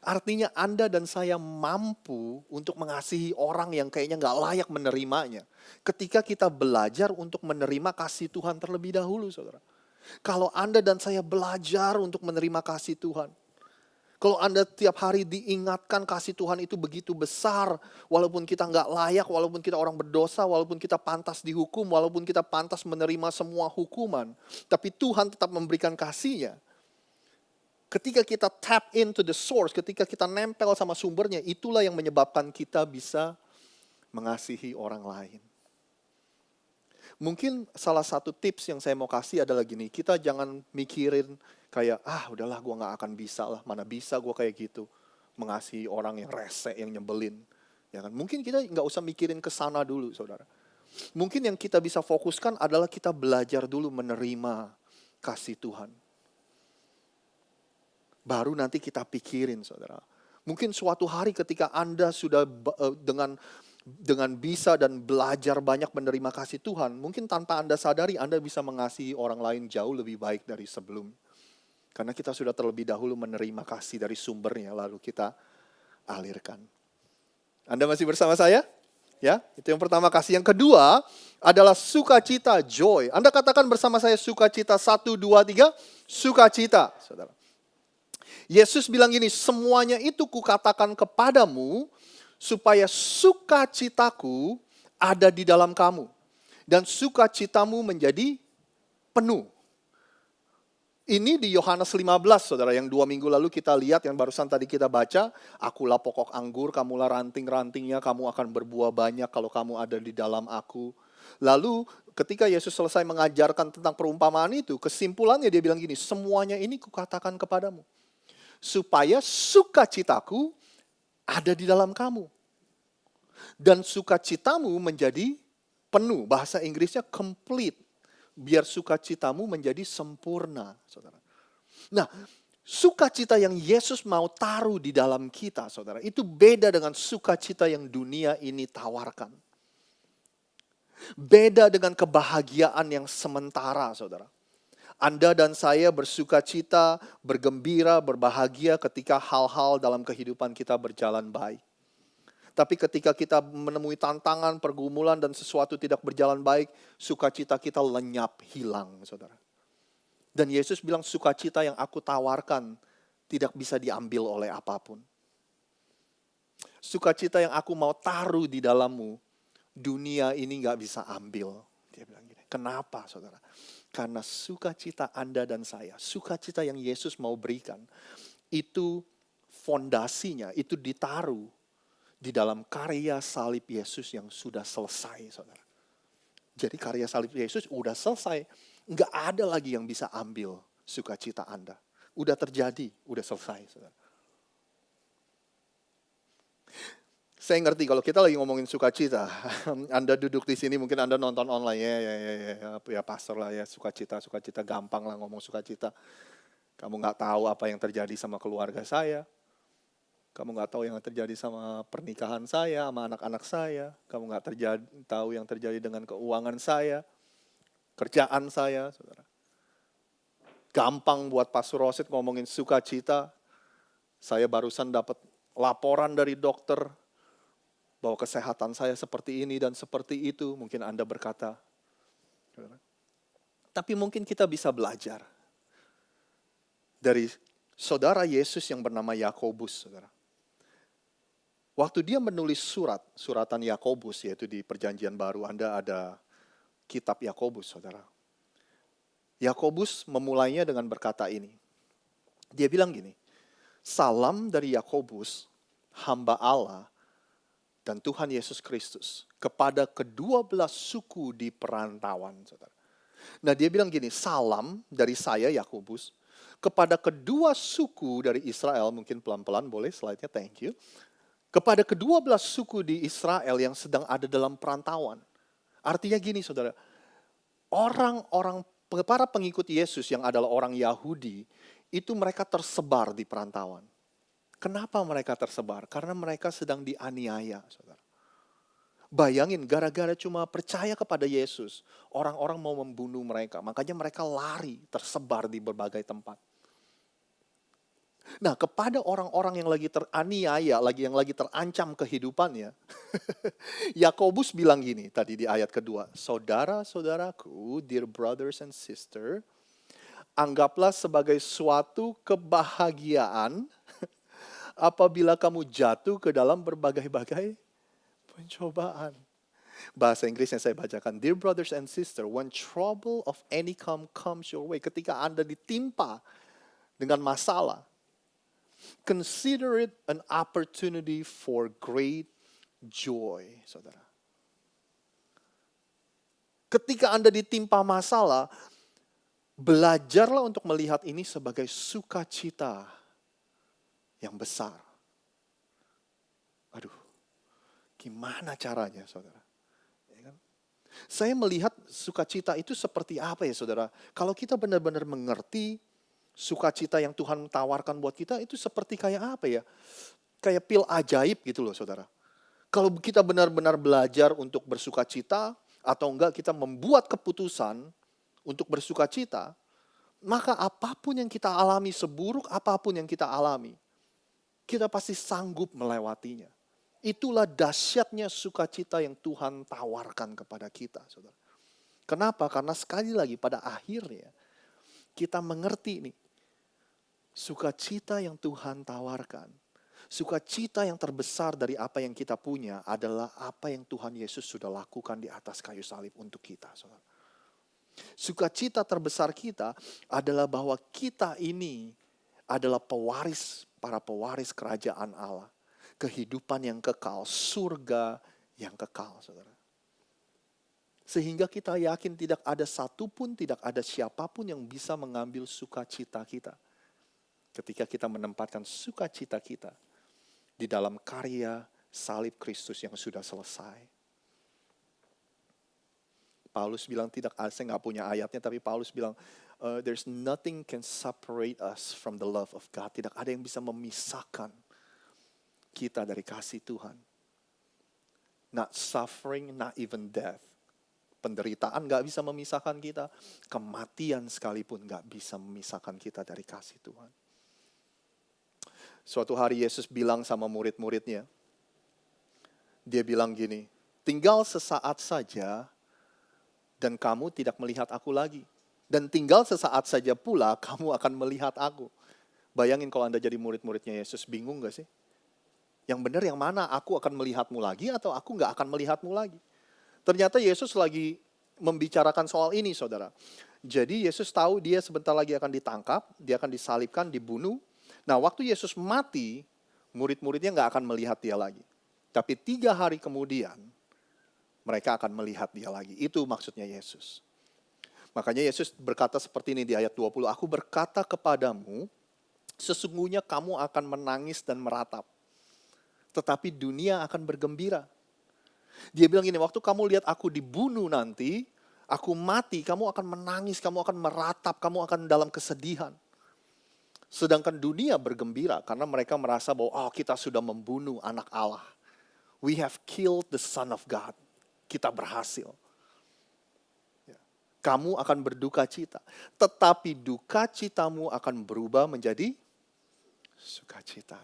Artinya Anda dan saya mampu untuk mengasihi orang yang kayaknya gak layak menerimanya. Ketika kita belajar untuk menerima kasih Tuhan terlebih dahulu, saudara. Kalau Anda dan saya belajar untuk menerima kasih Tuhan. Kalau Anda tiap hari diingatkan kasih Tuhan itu begitu besar. Walaupun kita gak layak, walaupun kita orang berdosa, walaupun kita pantas dihukum, walaupun kita pantas menerima semua hukuman. Tapi Tuhan tetap memberikan kasih-Nya. Ketika kita tap into the source, ketika kita nempel sama sumbernya, itulah yang menyebabkan kita bisa mengasihi orang lain. Mungkin salah satu tips yang saya mau kasih adalah gini, kita jangan mikirin kayak, udahlah gue gak akan bisa lah, mana bisa gue kayak gitu. Mengasihi orang yang rese, yang nyebelin. Ya kan? Mungkin kita gak usah mikirin ke sana dulu, saudara. Mungkin yang kita bisa fokuskan adalah kita belajar dulu menerima kasih Tuhan. Baru nanti kita pikirin, saudara. Mungkin suatu hari ketika Anda sudah dengan bisa dan belajar banyak menerima kasih Tuhan, mungkin tanpa Anda sadari Anda bisa mengasihi orang lain jauh lebih baik dari sebelum. Karena kita sudah terlebih dahulu menerima kasih dari sumbernya, lalu kita alirkan. Anda masih bersama saya? Ya, itu yang pertama kasih. Yang kedua adalah sukacita, joy. Anda katakan bersama saya sukacita, 1, 2, 3, sukacita, saudara. Yesus bilang gini, semuanya itu kukatakan kepadamu supaya sukacitaku ada di dalam kamu. Dan sukacitamu menjadi penuh. Ini di Yohanes 15, saudara, yang 2 minggu lalu kita lihat, yang barusan tadi kita baca. Akulah pokok anggur, kamulah ranting-rantingnya, kamu akan berbuah banyak kalau kamu ada di dalam aku. Lalu ketika Yesus selesai mengajarkan tentang perumpamaan itu, kesimpulannya dia bilang gini, semuanya ini kukatakan kepadamu. Supaya sukacitaku ada di dalam kamu. Dan sukacitamu menjadi penuh. Bahasa Inggrisnya complete. Biar sukacitamu menjadi sempurna, saudara. Nah, sukacita yang Yesus mau taruh di dalam kita, saudara, itu beda dengan sukacita yang dunia ini tawarkan. Beda dengan kebahagiaan yang sementara, saudara. Anda dan saya bersukacita, bergembira, berbahagia ketika hal-hal dalam kehidupan kita berjalan baik. Tapi ketika kita menemui tantangan, pergumulan, dan sesuatu tidak berjalan baik, sukacita kita lenyap, hilang, saudara. Dan Yesus bilang, sukacita yang aku tawarkan tidak bisa diambil oleh apapun. Sukacita yang aku mau taruh di dalammu, dunia ini gak bisa ambil. Dia bilang gini, kenapa, saudara? Karena sukacita Anda dan saya, sukacita yang Yesus mau berikan, itu fondasinya, itu ditaruh di dalam karya salib Yesus yang sudah selesai, saudara. Jadi karya salib Yesus udah selesai, nggak ada lagi yang bisa ambil sukacita Anda. Udah terjadi, udah selesai, saudara. Saya ngerti kalau kita lagi ngomongin sukacita, Anda duduk di sini mungkin Anda nonton online ya pastor lah ya sukacita gampang lah ngomong sukacita. Kamu nggak tahu apa yang terjadi sama keluarga saya, kamu nggak tahu yang terjadi sama pernikahan saya, sama anak-anak saya, kamu nggak tahu yang terjadi dengan keuangan saya, kerjaan saya, saudara. Gampang buat Pastor Rosit ngomongin sukacita. Saya barusan dapat laporan dari dokter bahwa kesehatan saya seperti ini dan seperti itu. Mungkin Anda berkata, tapi mungkin kita bisa belajar dari saudara Yesus yang bernama Yakobus, saudara. Waktu dia menulis suratan Yakobus, yaitu di Perjanjian Baru, Anda ada kitab Yakobus, saudara. Yakobus memulainya dengan berkata ini. Dia bilang gini, salam dari Yakobus, hamba Allah, dan Tuhan Yesus Kristus kepada kedua belas suku di perantauan, saudara. Nah dia bilang gini, salam dari saya Yakobus kepada kedua suku dari Israel, mungkin pelan-pelan boleh slide-nya, thank you. Kepada kedua belas suku di Israel yang sedang ada dalam perantauan. Artinya gini saudara, para pengikut Yesus yang adalah orang Yahudi, itu mereka tersebar di perantauan. Kenapa mereka tersebar? Karena mereka sedang dianiaya, saudara. Bayangin, gara-gara cuma percaya kepada Yesus, orang-orang mau membunuh mereka. Makanya mereka lari, tersebar di berbagai tempat. Nah, kepada orang-orang yang lagi teraniaya, yang lagi terancam kehidupannya, Yakobus bilang gini tadi di ayat kedua, saudara-saudaraku, dear brothers and sisters, anggaplah sebagai suatu kebahagiaan apabila kamu jatuh ke dalam berbagai-bagai pencobaan. Bahasa Inggris yang saya bacakan, dear brothers and sisters, when trouble of any kind comes your way, ketika Anda ditimpa dengan masalah, consider it an opportunity for great joy, saudara. Ketika Anda ditimpa masalah, belajarlah untuk melihat ini sebagai sukacita yang besar. Aduh, gimana caranya saudara? Ya kan? Saya melihat sukacita itu seperti apa ya saudara? Kalau kita benar-benar mengerti sukacita yang Tuhan tawarkan buat kita itu seperti kayak apa ya? Kayak pil ajaib gitu loh saudara. Kalau kita benar-benar belajar untuk bersukacita atau enggak kita membuat keputusan untuk bersukacita, maka apapun yang kita alami, seburuk apapun yang kita alami, kita pasti sanggup melewatinya. Itulah dahsyatnya sukacita yang Tuhan tawarkan kepada kita, saudara. Kenapa? Karena sekali lagi pada akhirnya kita mengerti nih, sukacita yang Tuhan tawarkan, sukacita yang terbesar dari apa yang kita punya adalah apa yang Tuhan Yesus sudah lakukan di atas kayu salib untuk kita, saudara. Sukacita terbesar kita adalah bahwa kita ini adalah para pewaris kerajaan Allah. Kehidupan yang kekal, surga yang kekal, saudara. Sehingga kita yakin tidak ada satupun, tidak ada siapapun yang bisa mengambil sukacita kita. Ketika kita menempatkan sukacita kita di dalam karya salib Kristus yang sudah selesai. Paulus bilang saya nggak punya ayatnya, tapi Paulus bilang, there's nothing can separate us from the love of God. Tidak ada yang bisa memisahkan kita dari kasih Tuhan. Not suffering, not even death. Penderitaan gak bisa memisahkan kita. Kematian sekalipun gak bisa memisahkan kita dari kasih Tuhan. Suatu hari Yesus bilang sama murid-muridnya. Dia bilang gini, tinggal sesaat saja dan kamu tidak melihat aku lagi. Dan tinggal sesaat saja pula kamu akan melihat aku. Bayangin kalau Anda jadi murid-muridnya Yesus, bingung gak sih? Yang benar yang mana? Aku akan melihatmu lagi atau aku gak akan melihatmu lagi? Ternyata Yesus lagi membicarakan soal ini, saudara. Jadi Yesus tahu dia sebentar lagi akan ditangkap, dia akan disalibkan, dibunuh. Nah waktu Yesus mati, murid-muridnya gak akan melihat dia lagi. Tapi 3 hari kemudian, mereka akan melihat dia lagi. Itu maksudnya Yesus. Makanya Yesus berkata seperti ini di ayat 20. Aku berkata kepadamu, sesungguhnya kamu akan menangis dan meratap. tetapi dunia akan bergembira. Dia bilang gini, waktu kamu lihat aku dibunuh nanti, aku mati, kamu akan menangis, kamu akan meratap, kamu akan dalam kesedihan. Sedangkan dunia bergembira karena mereka merasa bahwa kita sudah membunuh anak Allah. We have killed the Son of God. Kita berhasil. Kamu akan berduka cita. Tetapi duka citamu akan berubah menjadi sukacita.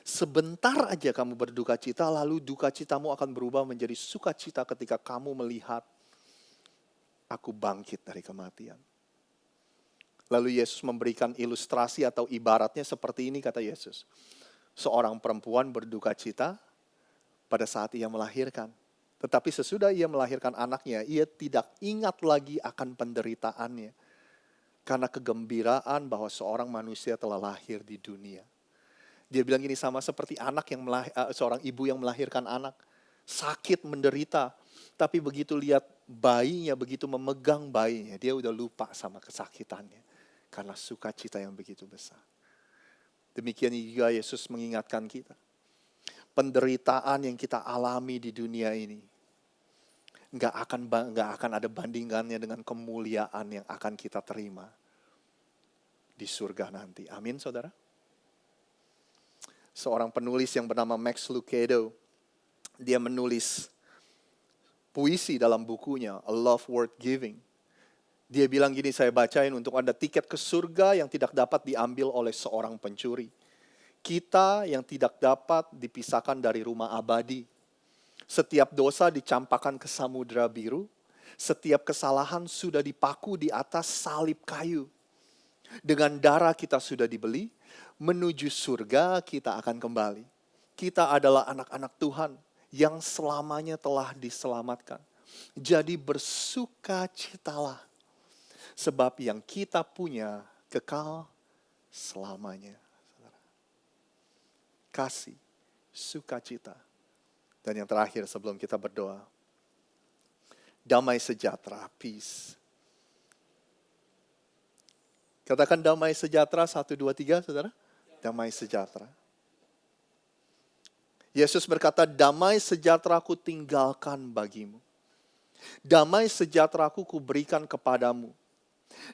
Sebentar aja kamu berduka cita, lalu duka citamu akan berubah menjadi sukacita ketika kamu melihat aku bangkit dari kematian. Lalu Yesus memberikan ilustrasi atau ibaratnya seperti ini, kata Yesus. Seorang perempuan berduka cita pada saat ia melahirkan. Tetapi sesudah ia melahirkan anaknya, ia tidak ingat lagi akan penderitaannya. Karena kegembiraan bahwa seorang manusia telah lahir di dunia. Dia bilang gini, sama seperti seorang ibu yang melahirkan anak. Sakit, menderita. Tapi begitu lihat bayinya, begitu memegang bayinya, dia udah lupa sama kesakitannya. Karena sukacita yang begitu besar. Demikian juga Yesus mengingatkan kita. Penderitaan yang kita alami di dunia ini nggak akan ada bandingannya dengan kemuliaan yang akan kita terima di surga nanti. Amin, saudara. Seorang penulis yang bernama Max Lucado, dia menulis puisi dalam bukunya A Love Worth Giving. Dia bilang gini, saya bacain, untuk Anda tiket ke surga yang tidak dapat diambil oleh seorang pencuri. Kita yang tidak dapat dipisahkan dari rumah abadi. Setiap dosa dicampakkan ke samudera biru. Setiap kesalahan sudah dipaku di atas salib kayu. Dengan darah kita sudah dibeli. Menuju surga kita akan kembali. Kita adalah anak-anak Tuhan yang selamanya telah diselamatkan. Jadi bersukacitalah. Sebab yang kita punya kekal selamanya. Kasih, sukacita. Dan yang terakhir sebelum kita berdoa. Damai sejahtera, peace. Katakan damai sejahtera, 1, 2, 3, saudara. Damai sejahtera. Yesus berkata, damai sejahtera-Ku tinggalkan bagimu. Damai sejahtera-Ku kuberikan kepadamu.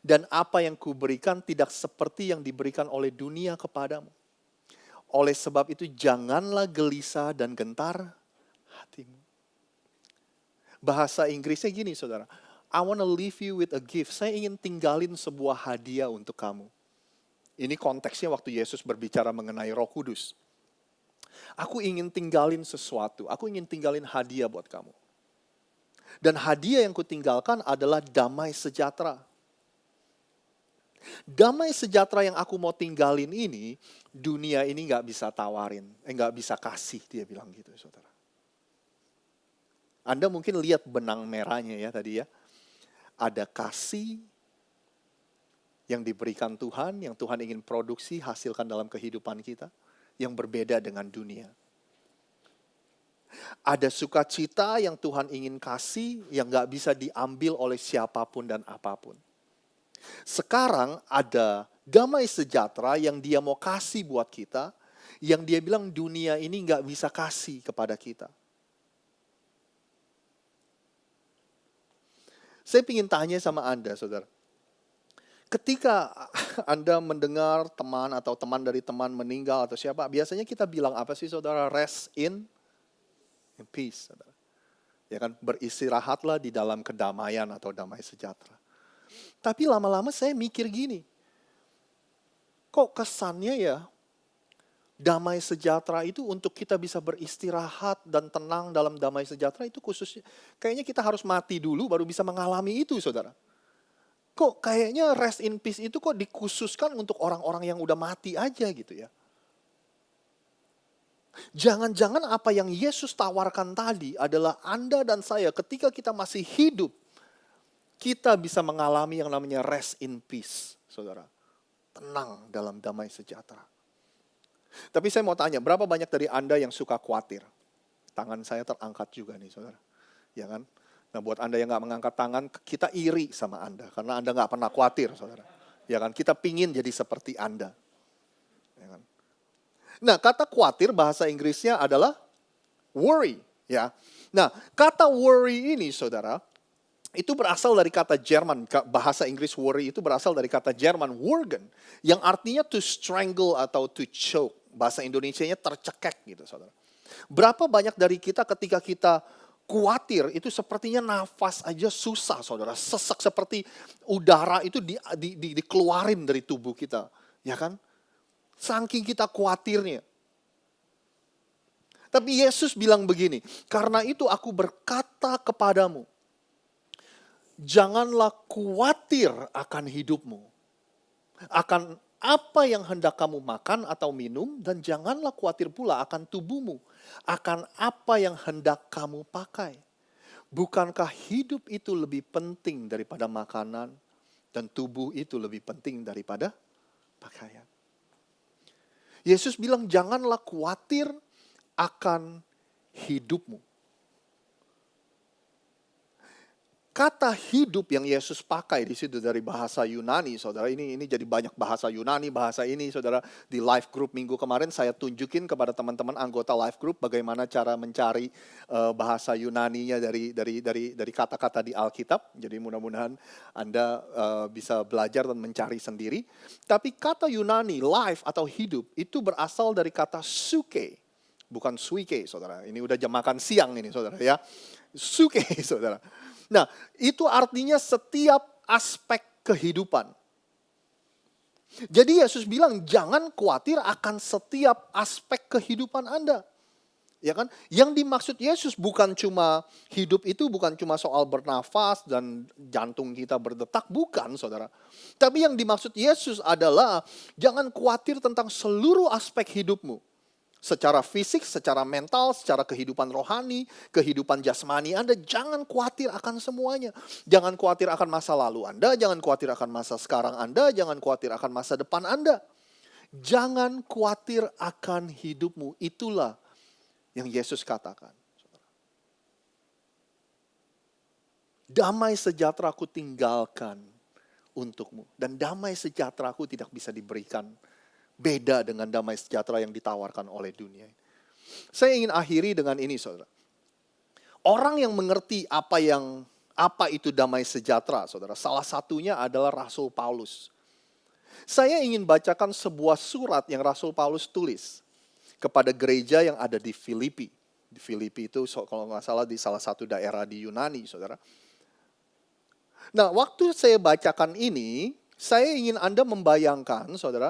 Dan apa yang kuberikan tidak seperti yang diberikan oleh dunia kepadamu. Oleh sebab itu janganlah gelisah dan gentar hatimu. Bahasa Inggrisnya gini, saudara. I want to leave you with a gift. Saya ingin tinggalin sebuah hadiah untuk kamu. Ini konteksnya waktu Yesus berbicara mengenai Roh Kudus. Aku ingin tinggalin sesuatu. Aku ingin tinggalin hadiah buat kamu. Dan hadiah yang kutinggalkan adalah damai sejahtera. Damai sejahtera yang aku mau tinggalin ini, dunia ini gak bisa tawarin. Gak bisa kasih, dia bilang gitu, saudara. Anda mungkin lihat benang merahnya ya tadi ya. Ada kasih yang diberikan Tuhan, yang Tuhan ingin produksi, hasilkan dalam kehidupan kita, yang berbeda dengan dunia. Ada sukacita yang Tuhan ingin kasih, yang gak bisa diambil oleh siapapun dan apapun. Sekarang ada damai sejahtera yang dia mau kasih buat kita, yang dia bilang dunia ini gak bisa kasih kepada kita. Saya ingin tanya sama Anda, saudara. Ketika Anda mendengar teman atau teman dari teman meninggal atau siapa, biasanya kita bilang apa sih, saudara? Rest in peace, saudara. Ya kan, beristirahatlah di dalam kedamaian atau damai sejahtera. Tapi lama-lama saya mikir gini, kok kesannya ya, damai sejahtera itu untuk kita bisa beristirahat dan tenang dalam damai sejahtera itu khususnya. Kayaknya kita harus mati dulu baru bisa mengalami itu, saudara. Kok kayaknya rest in peace itu kok dikhususkan untuk orang-orang yang udah mati aja gitu ya. Jangan-jangan apa yang Yesus tawarkan tadi adalah Anda dan saya ketika kita masih hidup, kita bisa mengalami yang namanya rest in peace, saudara. Tenang dalam damai sejahtera. Tapi saya mau tanya, berapa banyak dari Anda yang suka khawatir? Tangan saya terangkat juga nih, saudara. Ya kan? Nah, buat Anda yang gak mengangkat tangan, kita iri sama Anda. Karena Anda gak pernah khawatir, saudara. Ya kan? Kita pingin jadi seperti Anda. Ya kan? Nah, kata khawatir bahasa Inggrisnya adalah worry, ya. Nah, kata worry ini, saudara, itu berasal dari kata Jerman. Bahasa Inggris worry itu berasal dari kata Jerman worgen, yang artinya to strangle atau to choke. Bahasa Indonesianya tercekek gitu, saudara. Berapa banyak dari kita ketika kita khawatir itu sepertinya nafas aja susah, saudara. Sesak seperti udara itu dikeluarin dari tubuh kita, ya kan? Saking kita khawatirnya. Tapi Yesus bilang begini, karena itu aku berkata kepadamu, janganlah khawatir akan hidupmu, akan apa yang hendak kamu makan atau minum, dan janganlah khawatir pula akan tubuhmu, akan apa yang hendak kamu pakai. Bukankah hidup itu lebih penting daripada makanan, dan tubuh itu lebih penting daripada pakaian? Yesus bilang janganlah khawatir akan hidupmu. Kata hidup yang Yesus pakai di situ dari bahasa Yunani, saudara. Ini jadi banyak bahasa Yunani, bahasa ini, saudara. Di live group minggu kemarin saya tunjukin kepada teman-teman anggota live group bagaimana cara mencari bahasa Yunaninya dari kata-kata di Alkitab. Jadi mudah-mudahan Anda bisa belajar dan mencari sendiri. Tapi kata Yunani, life atau hidup, itu berasal dari kata suke, bukan suike, saudara. Ini udah jam makan siang ini, saudara, ya. Suke, saudara. Nah, itu artinya setiap aspek kehidupan. Jadi Yesus bilang jangan khawatir akan setiap aspek kehidupan Anda. Ya kan? Yang dimaksud Yesus bukan cuma hidup itu bukan cuma soal bernafas dan jantung kita berdetak, bukan, saudara. Tapi yang dimaksud Yesus adalah jangan khawatir tentang seluruh aspek hidupmu. Secara fisik, secara mental, secara kehidupan rohani, kehidupan jasmani Anda, jangan khawatir akan semuanya. Jangan khawatir akan masa lalu Anda, jangan khawatir akan masa sekarang Anda, jangan khawatir akan masa depan Anda. Jangan khawatir akan hidupmu, itulah yang Yesus katakan. Damai sejahtera aku tinggalkan untukmu, dan damai sejahtera aku tidak bisa diberikan beda dengan damai sejahtera yang ditawarkan oleh dunia. Saya ingin akhiri dengan ini, saudara. Orang yang mengerti apa itu damai sejahtera, saudara. Salah satunya adalah Rasul Paulus. Saya ingin bacakan sebuah surat yang Rasul Paulus tulis kepada gereja yang ada di Filipi. Di Filipi itu kalau nggak salah di salah satu daerah di Yunani, saudara. Nah, waktu saya bacakan ini, saya ingin Anda membayangkan, saudara,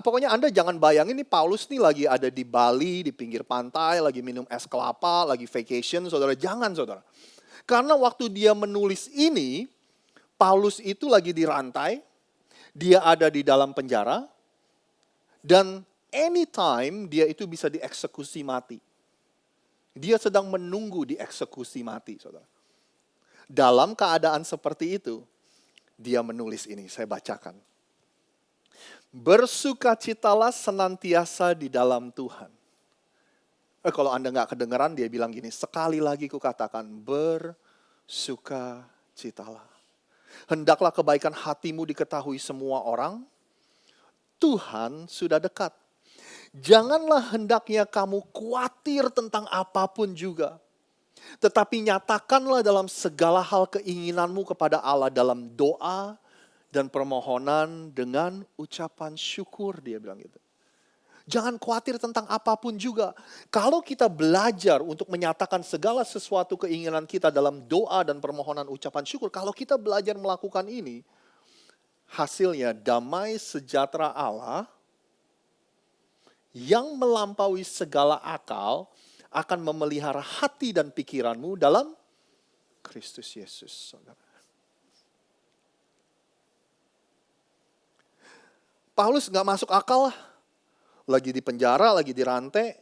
pokoknya Anda jangan bayangin nih Paulus nih lagi ada di Bali, di pinggir pantai, lagi minum es kelapa, lagi vacation, saudara. Jangan, saudara. Karena waktu dia menulis ini, Paulus itu lagi dirantai, dia ada di dalam penjara, dan anytime dia itu bisa dieksekusi mati. Dia sedang menunggu dieksekusi mati, saudara. Dalam keadaan seperti itu, dia menulis ini, saya bacakan. Bersukacitalah senantiasa di dalam Tuhan. Kalau Anda nggak kedengeran, dia bilang gini, sekali lagi kukatakan, bersukacitalah. Hendaklah kebaikan hatimu diketahui semua orang, Tuhan sudah dekat. Janganlah hendaknya kamu khawatir tentang apapun juga. Tetapi nyatakanlah dalam segala hal keinginanmu kepada Allah dalam doa dan permohonan dengan ucapan syukur, dia bilang gitu. Jangan khawatir tentang apapun juga. Kalau kita belajar untuk menyatakan segala sesuatu keinginan kita dalam doa dan permohonan ucapan syukur, kalau kita belajar melakukan ini, hasilnya damai sejahtera Allah yang melampaui segala akal akan memelihara hati dan pikiranmu dalam Kristus Yesus, saudara. Paulus gak masuk akal lah. Lagi di penjara, lagi dirantai.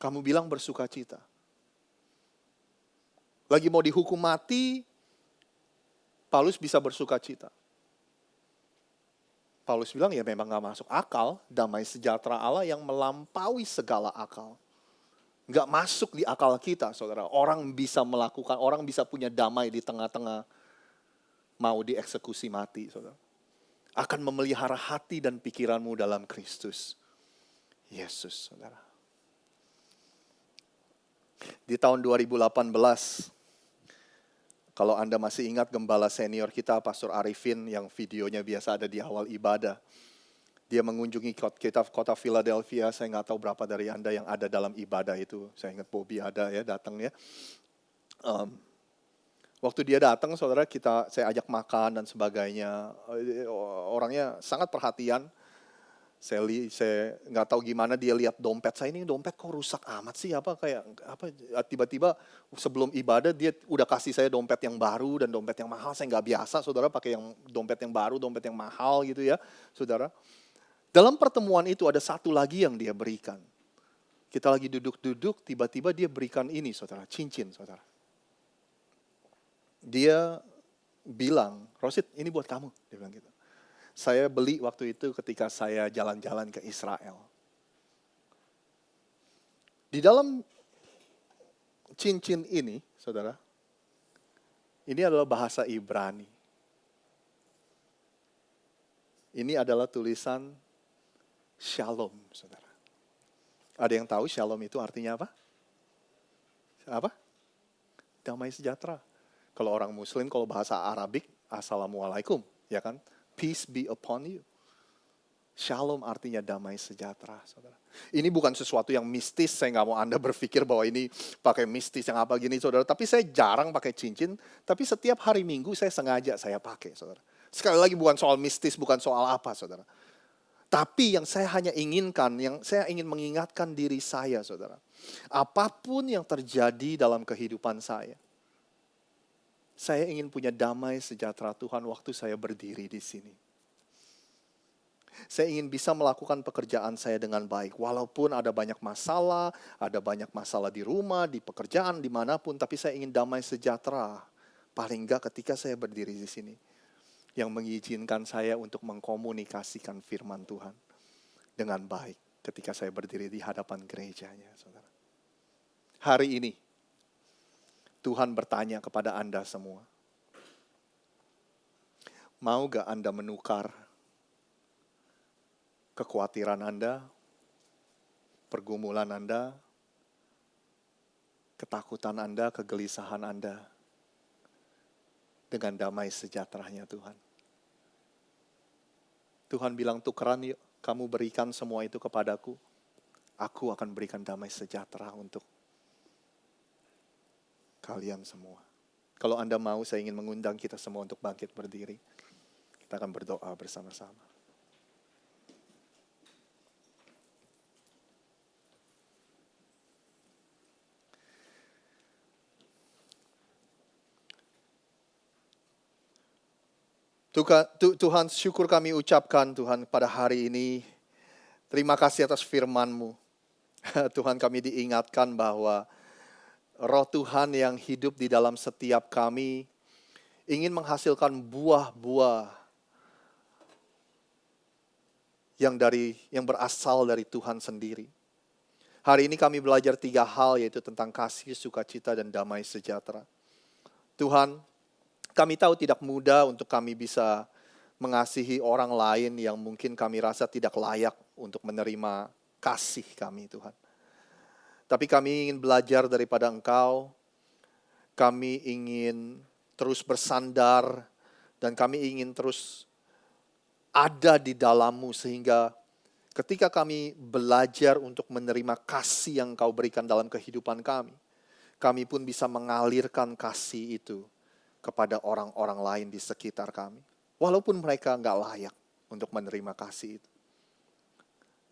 Kamu bilang bersukacita. Lagi mau dihukum mati, Paulus bisa bersukacita. Paulus bilang ya memang gak masuk akal, damai sejahtera Allah yang melampaui segala akal. Gak masuk di akal kita, saudara. Orang bisa melakukan, orang bisa punya damai di tengah-tengah mau dieksekusi mati, saudara. Akan memelihara hati dan pikiranmu dalam Kristus. Yesus, saudara. Di tahun 2018, kalau Anda masih ingat gembala senior kita, Pastor Arifin, yang videonya biasa ada di awal ibadah. Dia mengunjungi kota Philadelphia, saya nggak tahu berapa dari Anda yang ada dalam ibadah itu. Saya ingat Bobby ada ya, datang ya. Waktu dia datang, saudara, saya ajak makan dan sebagainya. Orangnya sangat perhatian. Saya nggak tahu gimana dia lihat dompet saya, ini dompet kok rusak amat sih, tiba-tiba sebelum ibadah dia udah kasih saya dompet yang baru dan dompet yang mahal. Saya nggak biasa, saudara, pakai dompet yang baru, dompet yang mahal gitu ya, saudara. Dalam pertemuan itu ada satu lagi yang dia berikan. Kita lagi duduk-duduk, tiba-tiba dia berikan ini, saudara, cincin, saudara. Dia bilang, Rosid, ini buat kamu, dia bilang gitu. Saya beli waktu itu ketika saya jalan-jalan ke Israel. Di dalam cincin ini, saudara, ini adalah bahasa Ibrani. Ini adalah tulisan Shalom, saudara. Ada yang tahu Shalom itu artinya apa? Apa? Damai sejahtera. Kalau orang Muslim, kalau bahasa Arabik, Assalamualaikum, ya kan? Peace be upon you. Shalom artinya damai sejahtera, saudara. Ini bukan sesuatu yang mistis, saya nggak mau Anda berpikir bahwa ini pakai mistis yang apa gini, saudara. Tapi saya jarang pakai cincin, tapi setiap hari Minggu saya sengaja saya pakai, saudara. Sekali lagi bukan soal mistis, bukan soal apa, saudara. Tapi yang saya hanya inginkan, yang saya ingin mengingatkan diri saya, saudara. Apapun yang terjadi dalam kehidupan saya ingin punya damai sejahtera Tuhan waktu saya berdiri di sini. Saya ingin bisa melakukan pekerjaan saya dengan baik. Walaupun ada banyak masalah di rumah, di pekerjaan, dimanapun. Tapi saya ingin damai sejahtera. Paling enggak ketika saya berdiri di sini. Yang mengizinkan saya untuk mengkomunikasikan firman Tuhan dengan baik. Ketika saya berdiri di hadapan gerejanya, saudara. Hari ini, Tuhan bertanya kepada Anda semua. Mau gak Anda menukar kekhawatiran Anda, pergumulan Anda, ketakutan Anda, kegelisahan Anda dengan damai sejahteranya Tuhan? Tuhan bilang, tukeran yuk, kamu berikan semua itu kepadaku. Aku akan berikan damai sejahtera untuk kalian semua. Kalau Anda mau, saya ingin mengundang kita semua untuk bangkit berdiri. Kita akan berdoa bersama-sama. Tuhan, syukur kami ucapkan Tuhan pada hari ini. Terima kasih atas firman-Mu. Tuhan, kami diingatkan bahwa Roh Tuhan yang hidup di dalam setiap kami ingin menghasilkan buah-buah yang berasal dari Tuhan sendiri. Hari ini kami belajar 3 hal, yaitu tentang kasih, sukacita, dan damai sejahtera. Tuhan, kami tahu tidak mudah untuk kami bisa mengasihi orang lain yang mungkin kami rasa tidak layak untuk menerima kasih kami, Tuhan. Tapi kami ingin belajar daripada Engkau, kami ingin terus bersandar, dan kami ingin terus ada di dalam-Mu, sehingga ketika kami belajar untuk menerima kasih yang Engkau berikan dalam kehidupan kami pun bisa mengalirkan kasih itu kepada orang-orang lain di sekitar kami. Walaupun mereka nggak layak untuk menerima kasih itu.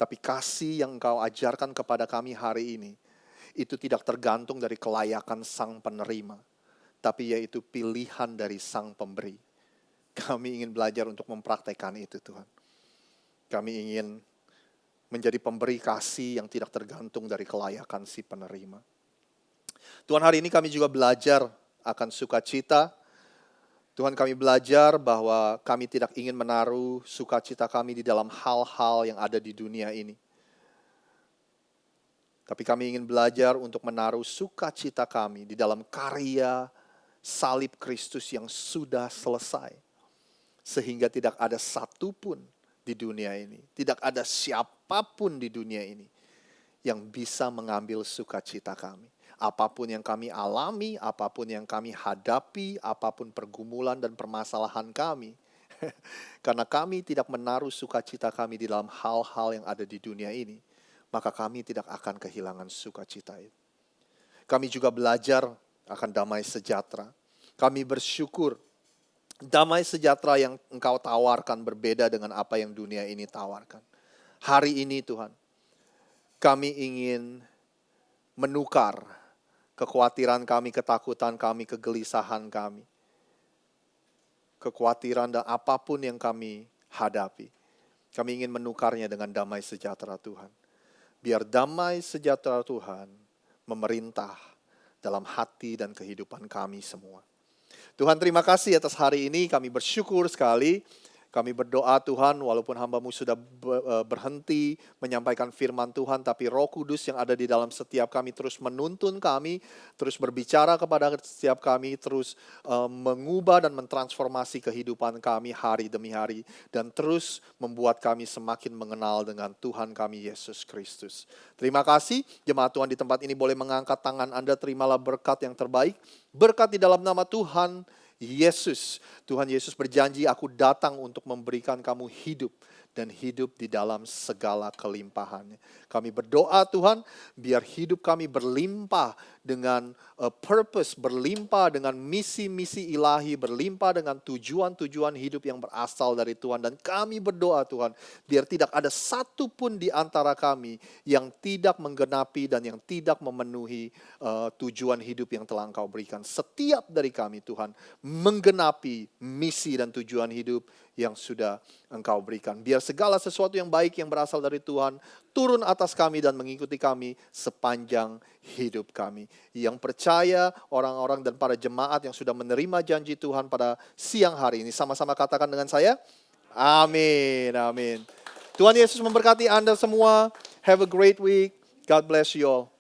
Tapi kasih yang Engkau ajarkan kepada kami hari ini, itu tidak tergantung dari kelayakan sang penerima, tapi yaitu pilihan dari sang pemberi. Kami ingin belajar untuk mempraktekkan itu, Tuhan. Kami ingin menjadi pemberi kasih yang tidak tergantung dari kelayakan si penerima. Tuhan, hari ini kami juga belajar akan sukacita. Tuhan, kami belajar bahwa kami tidak ingin menaruh sukacita kami di dalam hal-hal yang ada di dunia ini. Tapi kami ingin belajar untuk menaruh sukacita kami di dalam karya salib Kristus yang sudah selesai. Sehingga tidak ada satupun di dunia ini, tidak ada siapa apapun di dunia ini yang bisa mengambil sukacita kami. Apapun yang kami alami, apapun yang kami hadapi, apapun pergumulan dan permasalahan kami. Karena kami tidak menaruh sukacita kami di dalam hal-hal yang ada di dunia ini, maka kami tidak akan kehilangan sukacita itu. Kami juga belajar akan damai sejahtera. Kami bersyukur damai sejahtera yang Engkau tawarkan berbeda dengan apa yang dunia ini tawarkan. Hari ini Tuhan, kami ingin menukar kekhawatiran kami, ketakutan kami, kegelisahan kami. Kekhawatiran dan apapun yang kami hadapi. Kami ingin menukarnya dengan damai sejahtera Tuhan. Biar damai sejahtera Tuhan memerintah dalam hati dan kehidupan kami semua. Tuhan, terima kasih atas hari ini, kami bersyukur sekali. Kami berdoa Tuhan, walaupun hamba-Mu sudah berhenti menyampaikan firman Tuhan, tapi Roh Kudus yang ada di dalam setiap kami terus menuntun kami, terus berbicara kepada setiap kami, terus mengubah dan mentransformasi kehidupan kami hari demi hari, dan terus membuat kami semakin mengenal dengan Tuhan kami Yesus Kristus. Terima kasih, jemaat Tuhan di tempat ini boleh mengangkat tangan Anda, terimalah berkat yang terbaik, berkat di dalam nama Tuhan Yesus. Tuhan Yesus berjanji, aku datang untuk memberikan kamu hidup dan hidup di dalam segala kelimpahannya. Kami berdoa Tuhan, biar hidup kami berlimpah dengan purpose, berlimpah dengan misi-misi ilahi, berlimpah dengan tujuan-tujuan hidup yang berasal dari Tuhan. Dan kami berdoa Tuhan, biar tidak ada satu pun di antara kami yang tidak menggenapi dan yang tidak memenuhi tujuan hidup yang telah Engkau berikan. Setiap dari kami Tuhan, menggenapi misi dan tujuan hidup yang sudah Engkau berikan. Biar segala sesuatu yang baik yang berasal dari Tuhan turun atas kami dan mengikuti kami sepanjang hidup kami. Yang percaya, orang-orang dan para jemaat yang sudah menerima janji Tuhan pada siang hari ini, sama-sama katakan dengan saya, amin, amin. Tuhan Yesus memberkati Anda semua. Have a great week. God bless you all.